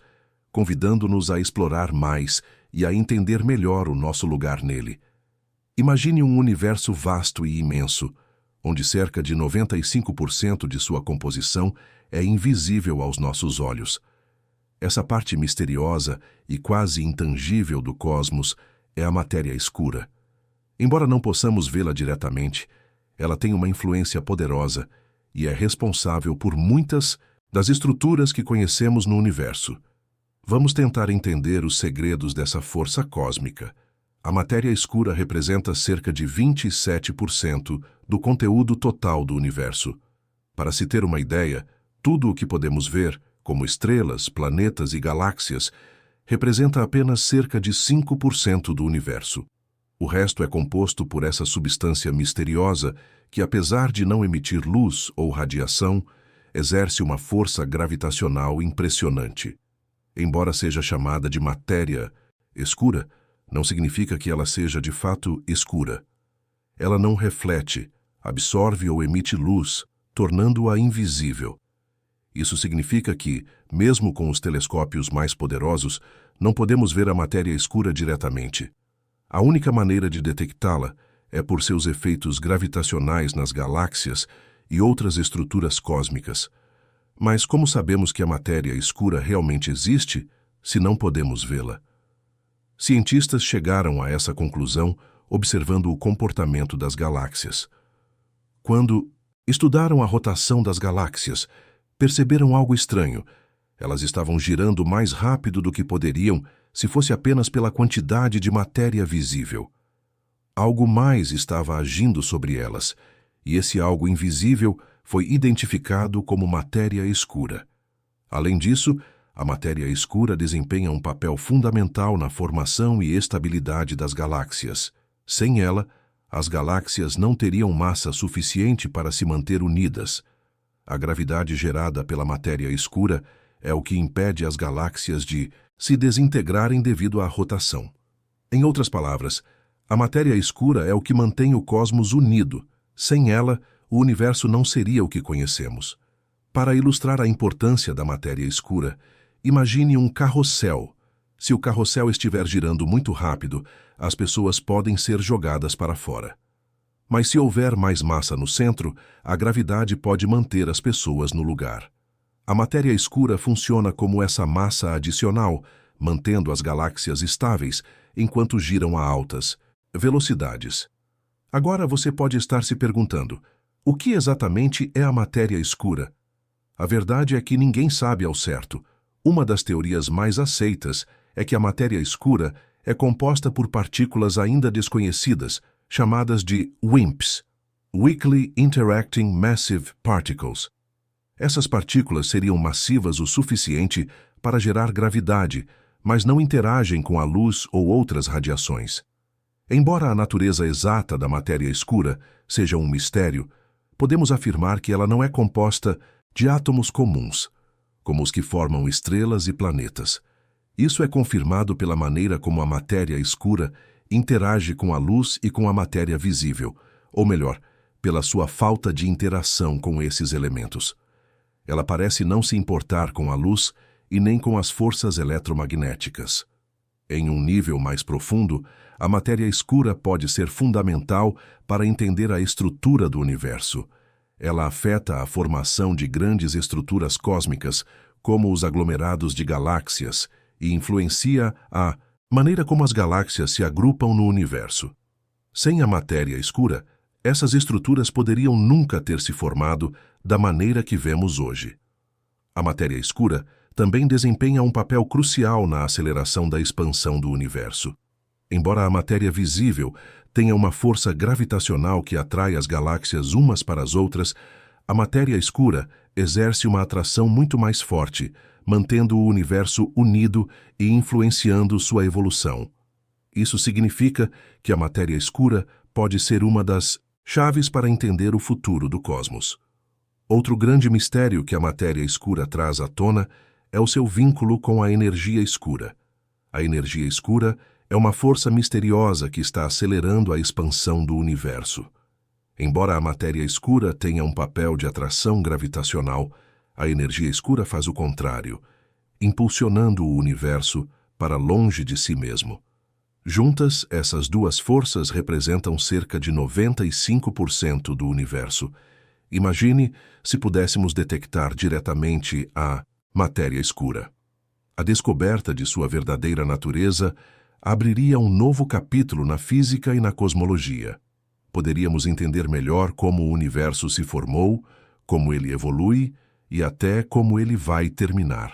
convidando-nos a explorar mais e a entender melhor o nosso lugar nele. Imagine um universo vasto e imenso, onde cerca de 95% de sua composição é invisível aos nossos olhos. Essa parte misteriosa e quase intangível do cosmos é a matéria escura. Embora não possamos vê-la diretamente, ela tem uma influência poderosa e é responsável por muitas das estruturas que conhecemos no universo. Vamos tentar entender os segredos dessa força cósmica. A matéria escura representa cerca de 27% do conteúdo total do universo. Para se ter uma ideia, tudo o que podemos ver, como estrelas, planetas e galáxias, representa apenas cerca de 5% do universo. O resto é composto por essa substância misteriosa que, apesar de não emitir luz ou radiação, exerce uma força gravitacional impressionante. Embora seja chamada de matéria escura, não significa que ela seja de fato escura. Ela não reflete, absorve ou emite luz, tornando-a invisível. Isso significa que, mesmo com os telescópios mais poderosos, não podemos ver a matéria escura diretamente. A única maneira de detectá-la é por seus efeitos gravitacionais nas galáxias e outras estruturas cósmicas. Mas como sabemos que a matéria escura realmente existe, se não podemos vê-la? Cientistas chegaram a essa conclusão observando o comportamento das galáxias. Quando estudaram a rotação das galáxias, perceberam algo estranho. Elas estavam girando mais rápido do que poderiam se fosse apenas pela quantidade de matéria visível. Algo mais estava agindo sobre elas, e esse algo invisível foi identificado como matéria escura. Além disso, a matéria escura desempenha um papel fundamental na formação e estabilidade das galáxias. Sem ela, as galáxias não teriam massa suficiente para se manter unidas. A gravidade gerada pela matéria escura é o que impede as galáxias de se desintegrarem devido à rotação. Em outras palavras, a matéria escura é o que mantém o cosmos unido. Sem ela, o universo não seria o que conhecemos. Para ilustrar a importância da matéria escura, imagine um carrossel. Se o carrossel estiver girando muito rápido, as pessoas podem ser jogadas para fora. Mas se houver mais massa no centro, a gravidade pode manter as pessoas no lugar. A matéria escura funciona como essa massa adicional, mantendo as galáxias estáveis enquanto giram a altas velocidades. Agora você pode estar se perguntando: o que exatamente é a matéria escura? A verdade é que ninguém sabe ao certo. Uma das teorias mais aceitas é que a matéria escura é composta por partículas ainda desconhecidas, chamadas de WIMPs, Weakly Interacting Massive Particles. Essas partículas seriam massivas o suficiente para gerar gravidade, mas não interagem com a luz ou outras radiações. Embora a natureza exata da matéria escura seja um mistério, podemos afirmar que ela não é composta de átomos comuns, como os que formam estrelas e planetas. Isso é confirmado pela maneira como a matéria escura interage com a luz e com a matéria visível, ou melhor, pela sua falta de interação com esses elementos. Ela parece não se importar com a luz e nem com as forças eletromagnéticas. Em um nível mais profundo, a matéria escura pode ser fundamental para entender a estrutura do universo. Ela afeta a formação de grandes estruturas cósmicas, como os aglomerados de galáxias, e influencia a maneira como as galáxias se agrupam no universo. Sem a matéria escura, essas estruturas poderiam nunca ter se formado da maneira que vemos hoje. A matéria escura também desempenha um papel crucial na aceleração da expansão do universo. Embora a matéria visível tenha uma força gravitacional que atrai as galáxias umas para as outras, a matéria escura exerce uma atração muito mais forte, mantendo o universo unido e influenciando sua evolução. Isso significa que a matéria escura pode ser uma das chaves para entender o futuro do cosmos. Outro grande mistério que a matéria escura traz à tona é o seu vínculo com a energia escura. A energia escura é uma força misteriosa que está acelerando a expansão do universo. Embora a matéria escura tenha um papel de atração gravitacional, a energia escura faz o contrário, impulsionando o universo para longe de si mesmo. Juntas, essas duas forças representam cerca de 95% do universo. Imagine se pudéssemos detectar diretamente a matéria escura. A descoberta de sua verdadeira natureza abriria um novo capítulo na física e na cosmologia. Poderíamos entender melhor como o universo se formou, como ele evolui e até como ele vai terminar.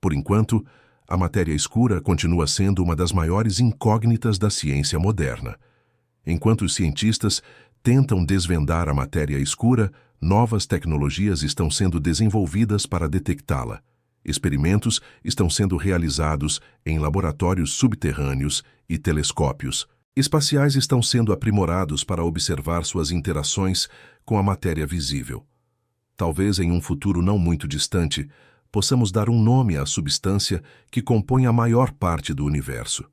Por enquanto, a matéria escura continua sendo uma das maiores incógnitas da ciência moderna. Enquanto os cientistas tentam desvendar a matéria escura, novas tecnologias estão sendo desenvolvidas para detectá-la. Experimentos estão sendo realizados em laboratórios subterrâneos e telescópios espaciais estão sendo aprimorados para observar suas interações com a matéria visível. Talvez em um futuro não muito distante, possamos dar um nome à substância que compõe a maior parte do universo.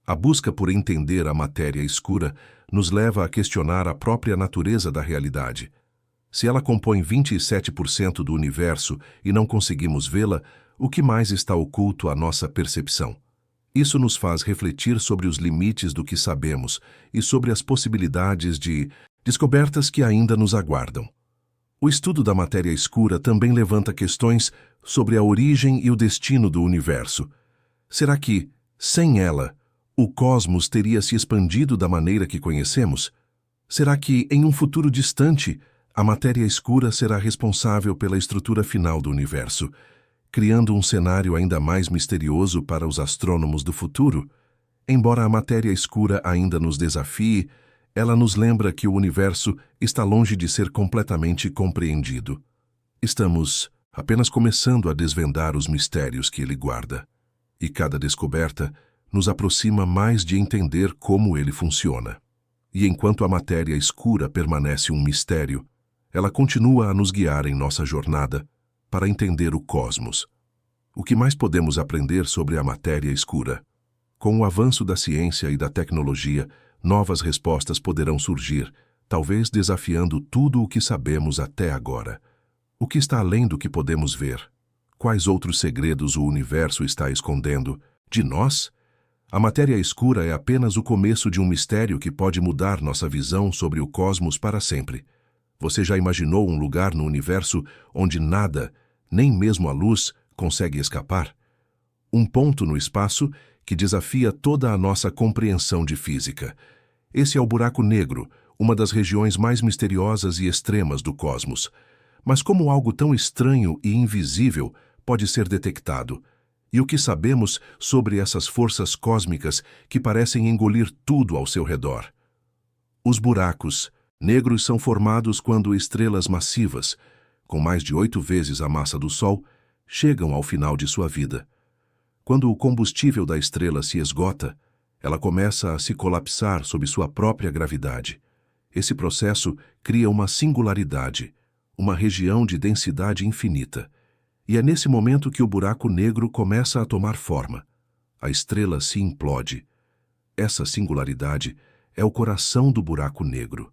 A busca por entender a matéria escura nos leva a questionar a própria natureza da realidade. Se ela compõe 27% do universo e não conseguimos vê-la, o que mais está oculto à nossa percepção? Isso nos faz refletir sobre os limites do que sabemos e sobre as possibilidades de descobertas que ainda nos aguardam. O estudo da matéria escura também levanta questões sobre a origem e o destino do universo. Será que, sem ela, o cosmos teria se expandido da maneira que conhecemos? Será que, em um futuro distante, a matéria escura será responsável pela estrutura final do universo, criando um cenário ainda mais misterioso para os astrônomos do futuro? Embora a matéria escura ainda nos desafie, ela nos lembra que o universo está longe de ser completamente compreendido. Estamos apenas começando a desvendar os mistérios que ele guarda, e cada descoberta nos aproxima mais de entender como ele funciona. E enquanto a matéria escura permanece um mistério, ela continua a nos guiar em nossa jornada para entender o cosmos. O que mais podemos aprender sobre a matéria escura? Com o avanço da ciência e da tecnologia, novas respostas poderão surgir, talvez desafiando tudo o que sabemos até agora. O que está além do que podemos ver? Quais outros segredos o universo está escondendo? De nós? A matéria escura é apenas o começo de um mistério que pode mudar nossa visão sobre o cosmos para sempre. Você já imaginou um lugar no universo onde nada, nem mesmo a luz, consegue escapar? Um ponto no espaço que desafia toda a nossa compreensão de física. Esse é o buraco negro, uma das regiões mais misteriosas e extremas do cosmos. Mas como algo tão estranho e invisível pode ser detectado? E o que sabemos sobre essas forças cósmicas que parecem engolir tudo ao seu redor? Os buracos negros são formados quando estrelas massivas, com mais de 8 vezes a massa do Sol, chegam ao final de sua vida. Quando o combustível da estrela se esgota, Ela começa a se colapsar sob sua própria gravidade. Esse processo cria uma singularidade, uma região de densidade infinita. E é nesse momento que o buraco negro começa a tomar forma. A estrela se implode. Essa singularidade é o coração do buraco negro.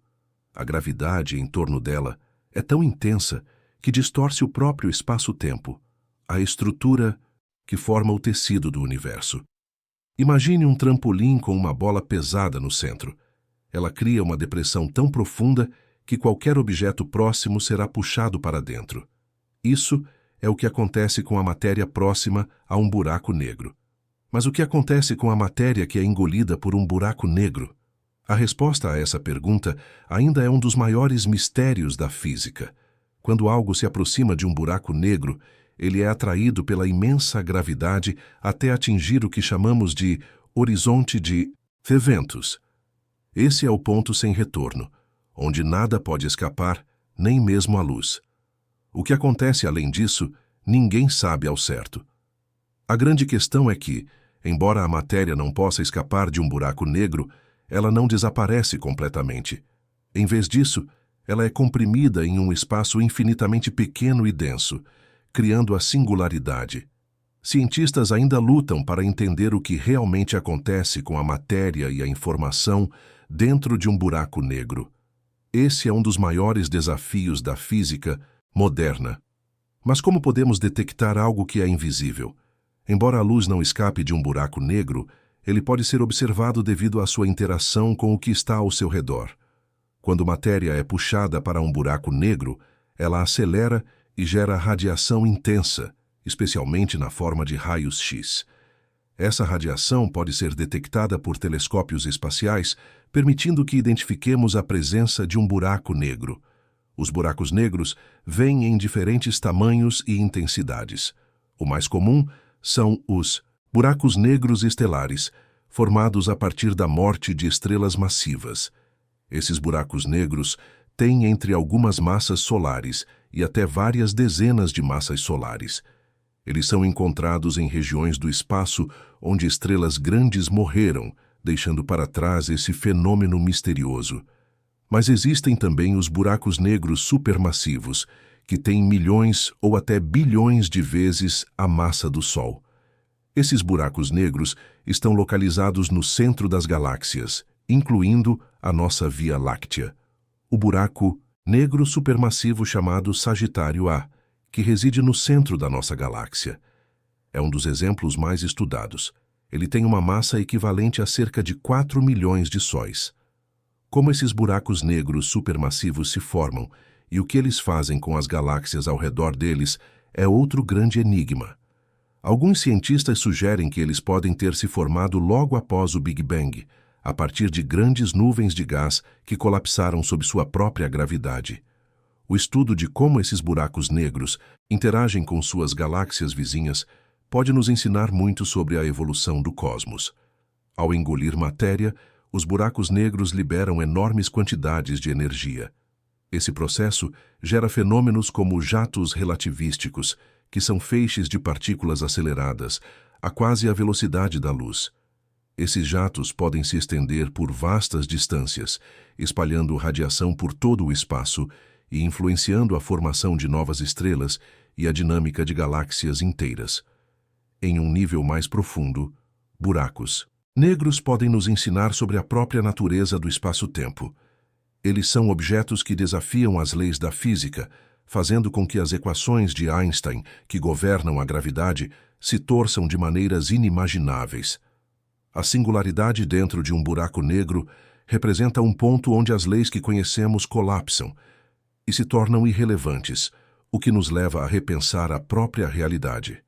A gravidade em torno dela é tão intensa que distorce o próprio espaço-tempo, a estrutura que forma o tecido do universo. Imagine um trampolim com uma bola pesada no centro. Ela cria uma depressão tão profunda que qualquer objeto próximo será puxado para dentro. Isso é o que acontece com a matéria próxima a um buraco negro. Mas o que acontece com a matéria que é engolida por um buraco negro? A resposta a essa pergunta ainda é um dos maiores mistérios da física. Quando algo se aproxima de um buraco negro, ele é atraído pela imensa gravidade até atingir o que chamamos de horizonte de eventos. Esse é o ponto sem retorno, onde nada pode escapar, nem mesmo a luz. O que acontece além disso, ninguém sabe ao certo. A grande questão é que, embora a matéria não possa escapar de um buraco negro, ela não desaparece completamente. Em vez disso, ela é comprimida em um espaço infinitamente pequeno e denso, criando a singularidade. Cientistas ainda lutam para entender o que realmente acontece com a matéria e a informação dentro de um buraco negro. Esse é um dos maiores desafios da física moderna. Mas como podemos detectar algo que é invisível? Embora a luz não escape de um buraco negro, ele pode ser observado devido à sua interação com o que está ao seu redor. Quando matéria é puxada para um buraco negro, ela acelera e gera radiação intensa, especialmente na forma de raios X. Essa radiação pode ser detectada por telescópios espaciais, permitindo que identifiquemos a presença de um buraco negro. Os buracos negros vêm em diferentes tamanhos e intensidades. O mais comum são os buracos negros estelares, formados a partir da morte de estrelas massivas. Esses buracos negros têm entre algumas massas solares e até várias dezenas de massas solares. Eles são encontrados em regiões do espaço onde estrelas grandes morreram, deixando para trás esse fenômeno misterioso. Mas existem também os buracos negros supermassivos, que têm milhões ou até bilhões de vezes a massa do Sol. Esses buracos negros estão localizados no centro das galáxias, incluindo a nossa Via Láctea. O buraco negro supermassivo chamado Sagitário A, que reside no centro da nossa galáxia. É um dos exemplos mais estudados. Ele tem uma massa equivalente a cerca de 4 milhões de sóis. Como esses buracos negros supermassivos se formam e o que eles fazem com as galáxias ao redor deles é outro grande enigma. Alguns cientistas sugerem que eles podem ter se formado logo após o Big Bang, a partir de grandes nuvens de gás que colapsaram sob sua própria gravidade. O estudo de como esses buracos negros interagem com suas galáxias vizinhas pode nos ensinar muito sobre a evolução do cosmos. Ao engolir matéria, os buracos negros liberam enormes quantidades de energia. Esse processo gera fenômenos como jatos relativísticos, que são feixes de partículas aceleradas, a quase a velocidade da luz. Esses jatos podem se estender por vastas distâncias, espalhando radiação por todo o espaço e influenciando a formação de novas estrelas e a dinâmica de galáxias inteiras. Em um nível mais profundo, buracos negros podem nos ensinar sobre a própria natureza do espaço-tempo. Eles são objetos que desafiam as leis da física, fazendo com que as equações de Einstein, que governam a gravidade, se torçam de maneiras inimagináveis. A singularidade dentro de um buraco negro representa um ponto onde as leis que conhecemos colapsam e se tornam irrelevantes, o que nos leva a repensar a própria realidade.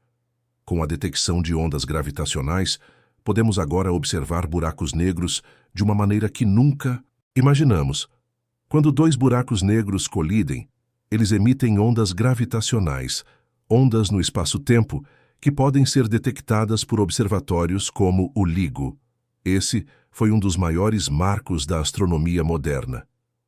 Com a detecção de ondas gravitacionais, podemos agora observar buracos negros de uma maneira que nunca imaginamos. Quando dois buracos negros colidem, eles emitem ondas gravitacionais, ondas no espaço-tempo, que podem ser detectadas por observatórios como o LIGO. Esse foi um dos maiores marcos da astronomia moderna.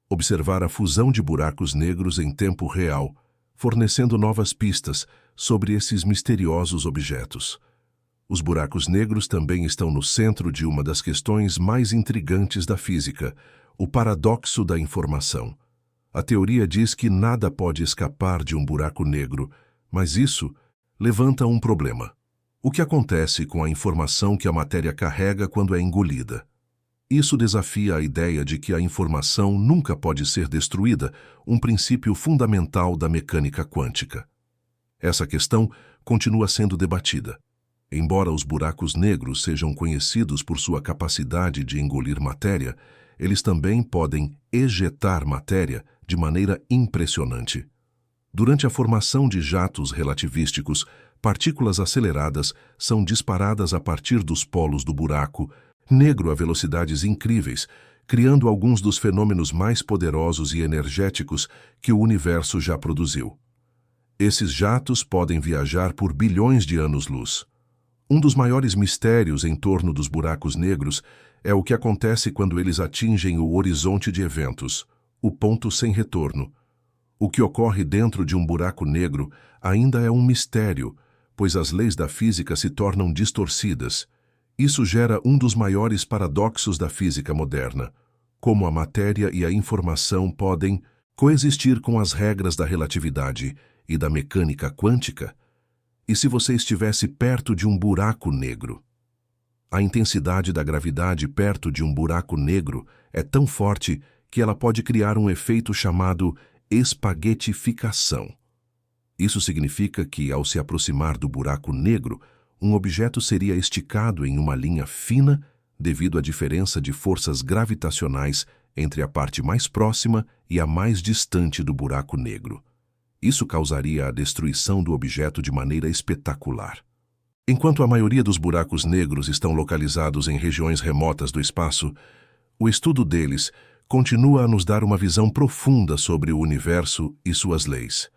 Observar a fusão de buracos negros em tempo real, fornecendo novas pistas sobre esses misteriosos objetos. Os buracos negros também estão no centro de uma das questões mais intrigantes da física, o paradoxo da informação. A teoria diz que nada pode escapar de um buraco negro, mas isso levanta um problema. O que acontece com a informação que a matéria carrega quando é engolida? Isso desafia a ideia de que a informação nunca pode ser destruída, um princípio fundamental da mecânica quântica. Essa questão continua sendo debatida. Embora os buracos negros sejam conhecidos por sua capacidade de engolir matéria, eles também podem ejetar matéria de maneira impressionante. Durante a formação de jatos relativísticos, partículas aceleradas são disparadas a partir dos polos do buraco negro a velocidades incríveis, criando alguns dos fenômenos mais poderosos e energéticos que o universo já produziu. Esses jatos podem viajar por bilhões de anos-luz. Um dos maiores mistérios em torno dos buracos negros é o que acontece quando eles atingem o horizonte de eventos, o ponto sem retorno. O que ocorre dentro de um buraco negro ainda é um mistério, pois as leis da física se tornam distorcidas. Isso gera um dos maiores paradoxos da física moderna: como a matéria e a informação podem coexistir com as regras da relatividade e da mecânica quântica. E se você estivesse perto de um buraco negro? A intensidade da gravidade perto de um buraco negro é tão forte que ela pode criar um efeito chamado espaguetificação. Isso significa que, ao se aproximar do buraco negro, um objeto seria esticado em uma linha fina devido à diferença de forças gravitacionais entre a parte mais próxima e a mais distante do buraco negro. Isso causaria a destruição do objeto de maneira espetacular. Enquanto a maioria dos buracos negros estão localizados em regiões remotas do espaço, o estudo deles continua a nos dar uma visão profunda sobre o universo e suas leis.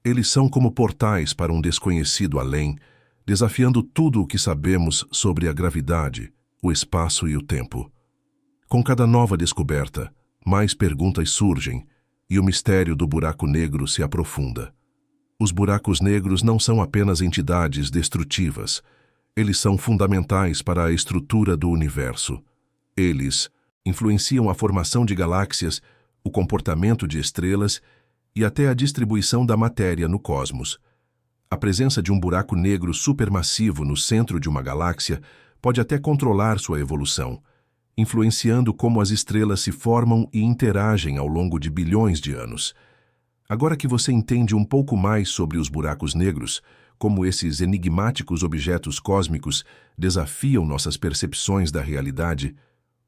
Eles são como portais para um desconhecido além, desafiando tudo o que sabemos sobre a gravidade, o espaço e o tempo. Com cada nova descoberta, mais perguntas surgem e o mistério do buraco negro se aprofunda. Os buracos negros não são apenas entidades destrutivas, eles são fundamentais para a estrutura do universo. Eles influenciam a formação de galáxias, o comportamento de estrelas e até a distribuição da matéria no cosmos. A presença de um buraco negro supermassivo no centro de uma galáxia pode até controlar sua evolução, influenciando como as estrelas se formam e interagem ao longo de bilhões de anos. Agora que você entende um pouco mais sobre os buracos negros, como esses enigmáticos objetos cósmicos desafiam nossas percepções da realidade,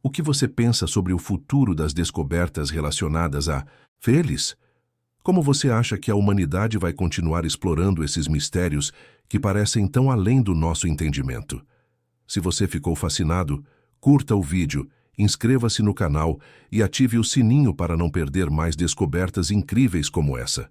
o que você pensa sobre o futuro das descobertas relacionadas a eles? Como você acha que a humanidade vai continuar explorando esses mistérios que parecem tão além do nosso entendimento? Se você ficou fascinado, curta o vídeo, inscreva-se no canal e ative o sininho para não perder mais descobertas incríveis como essa.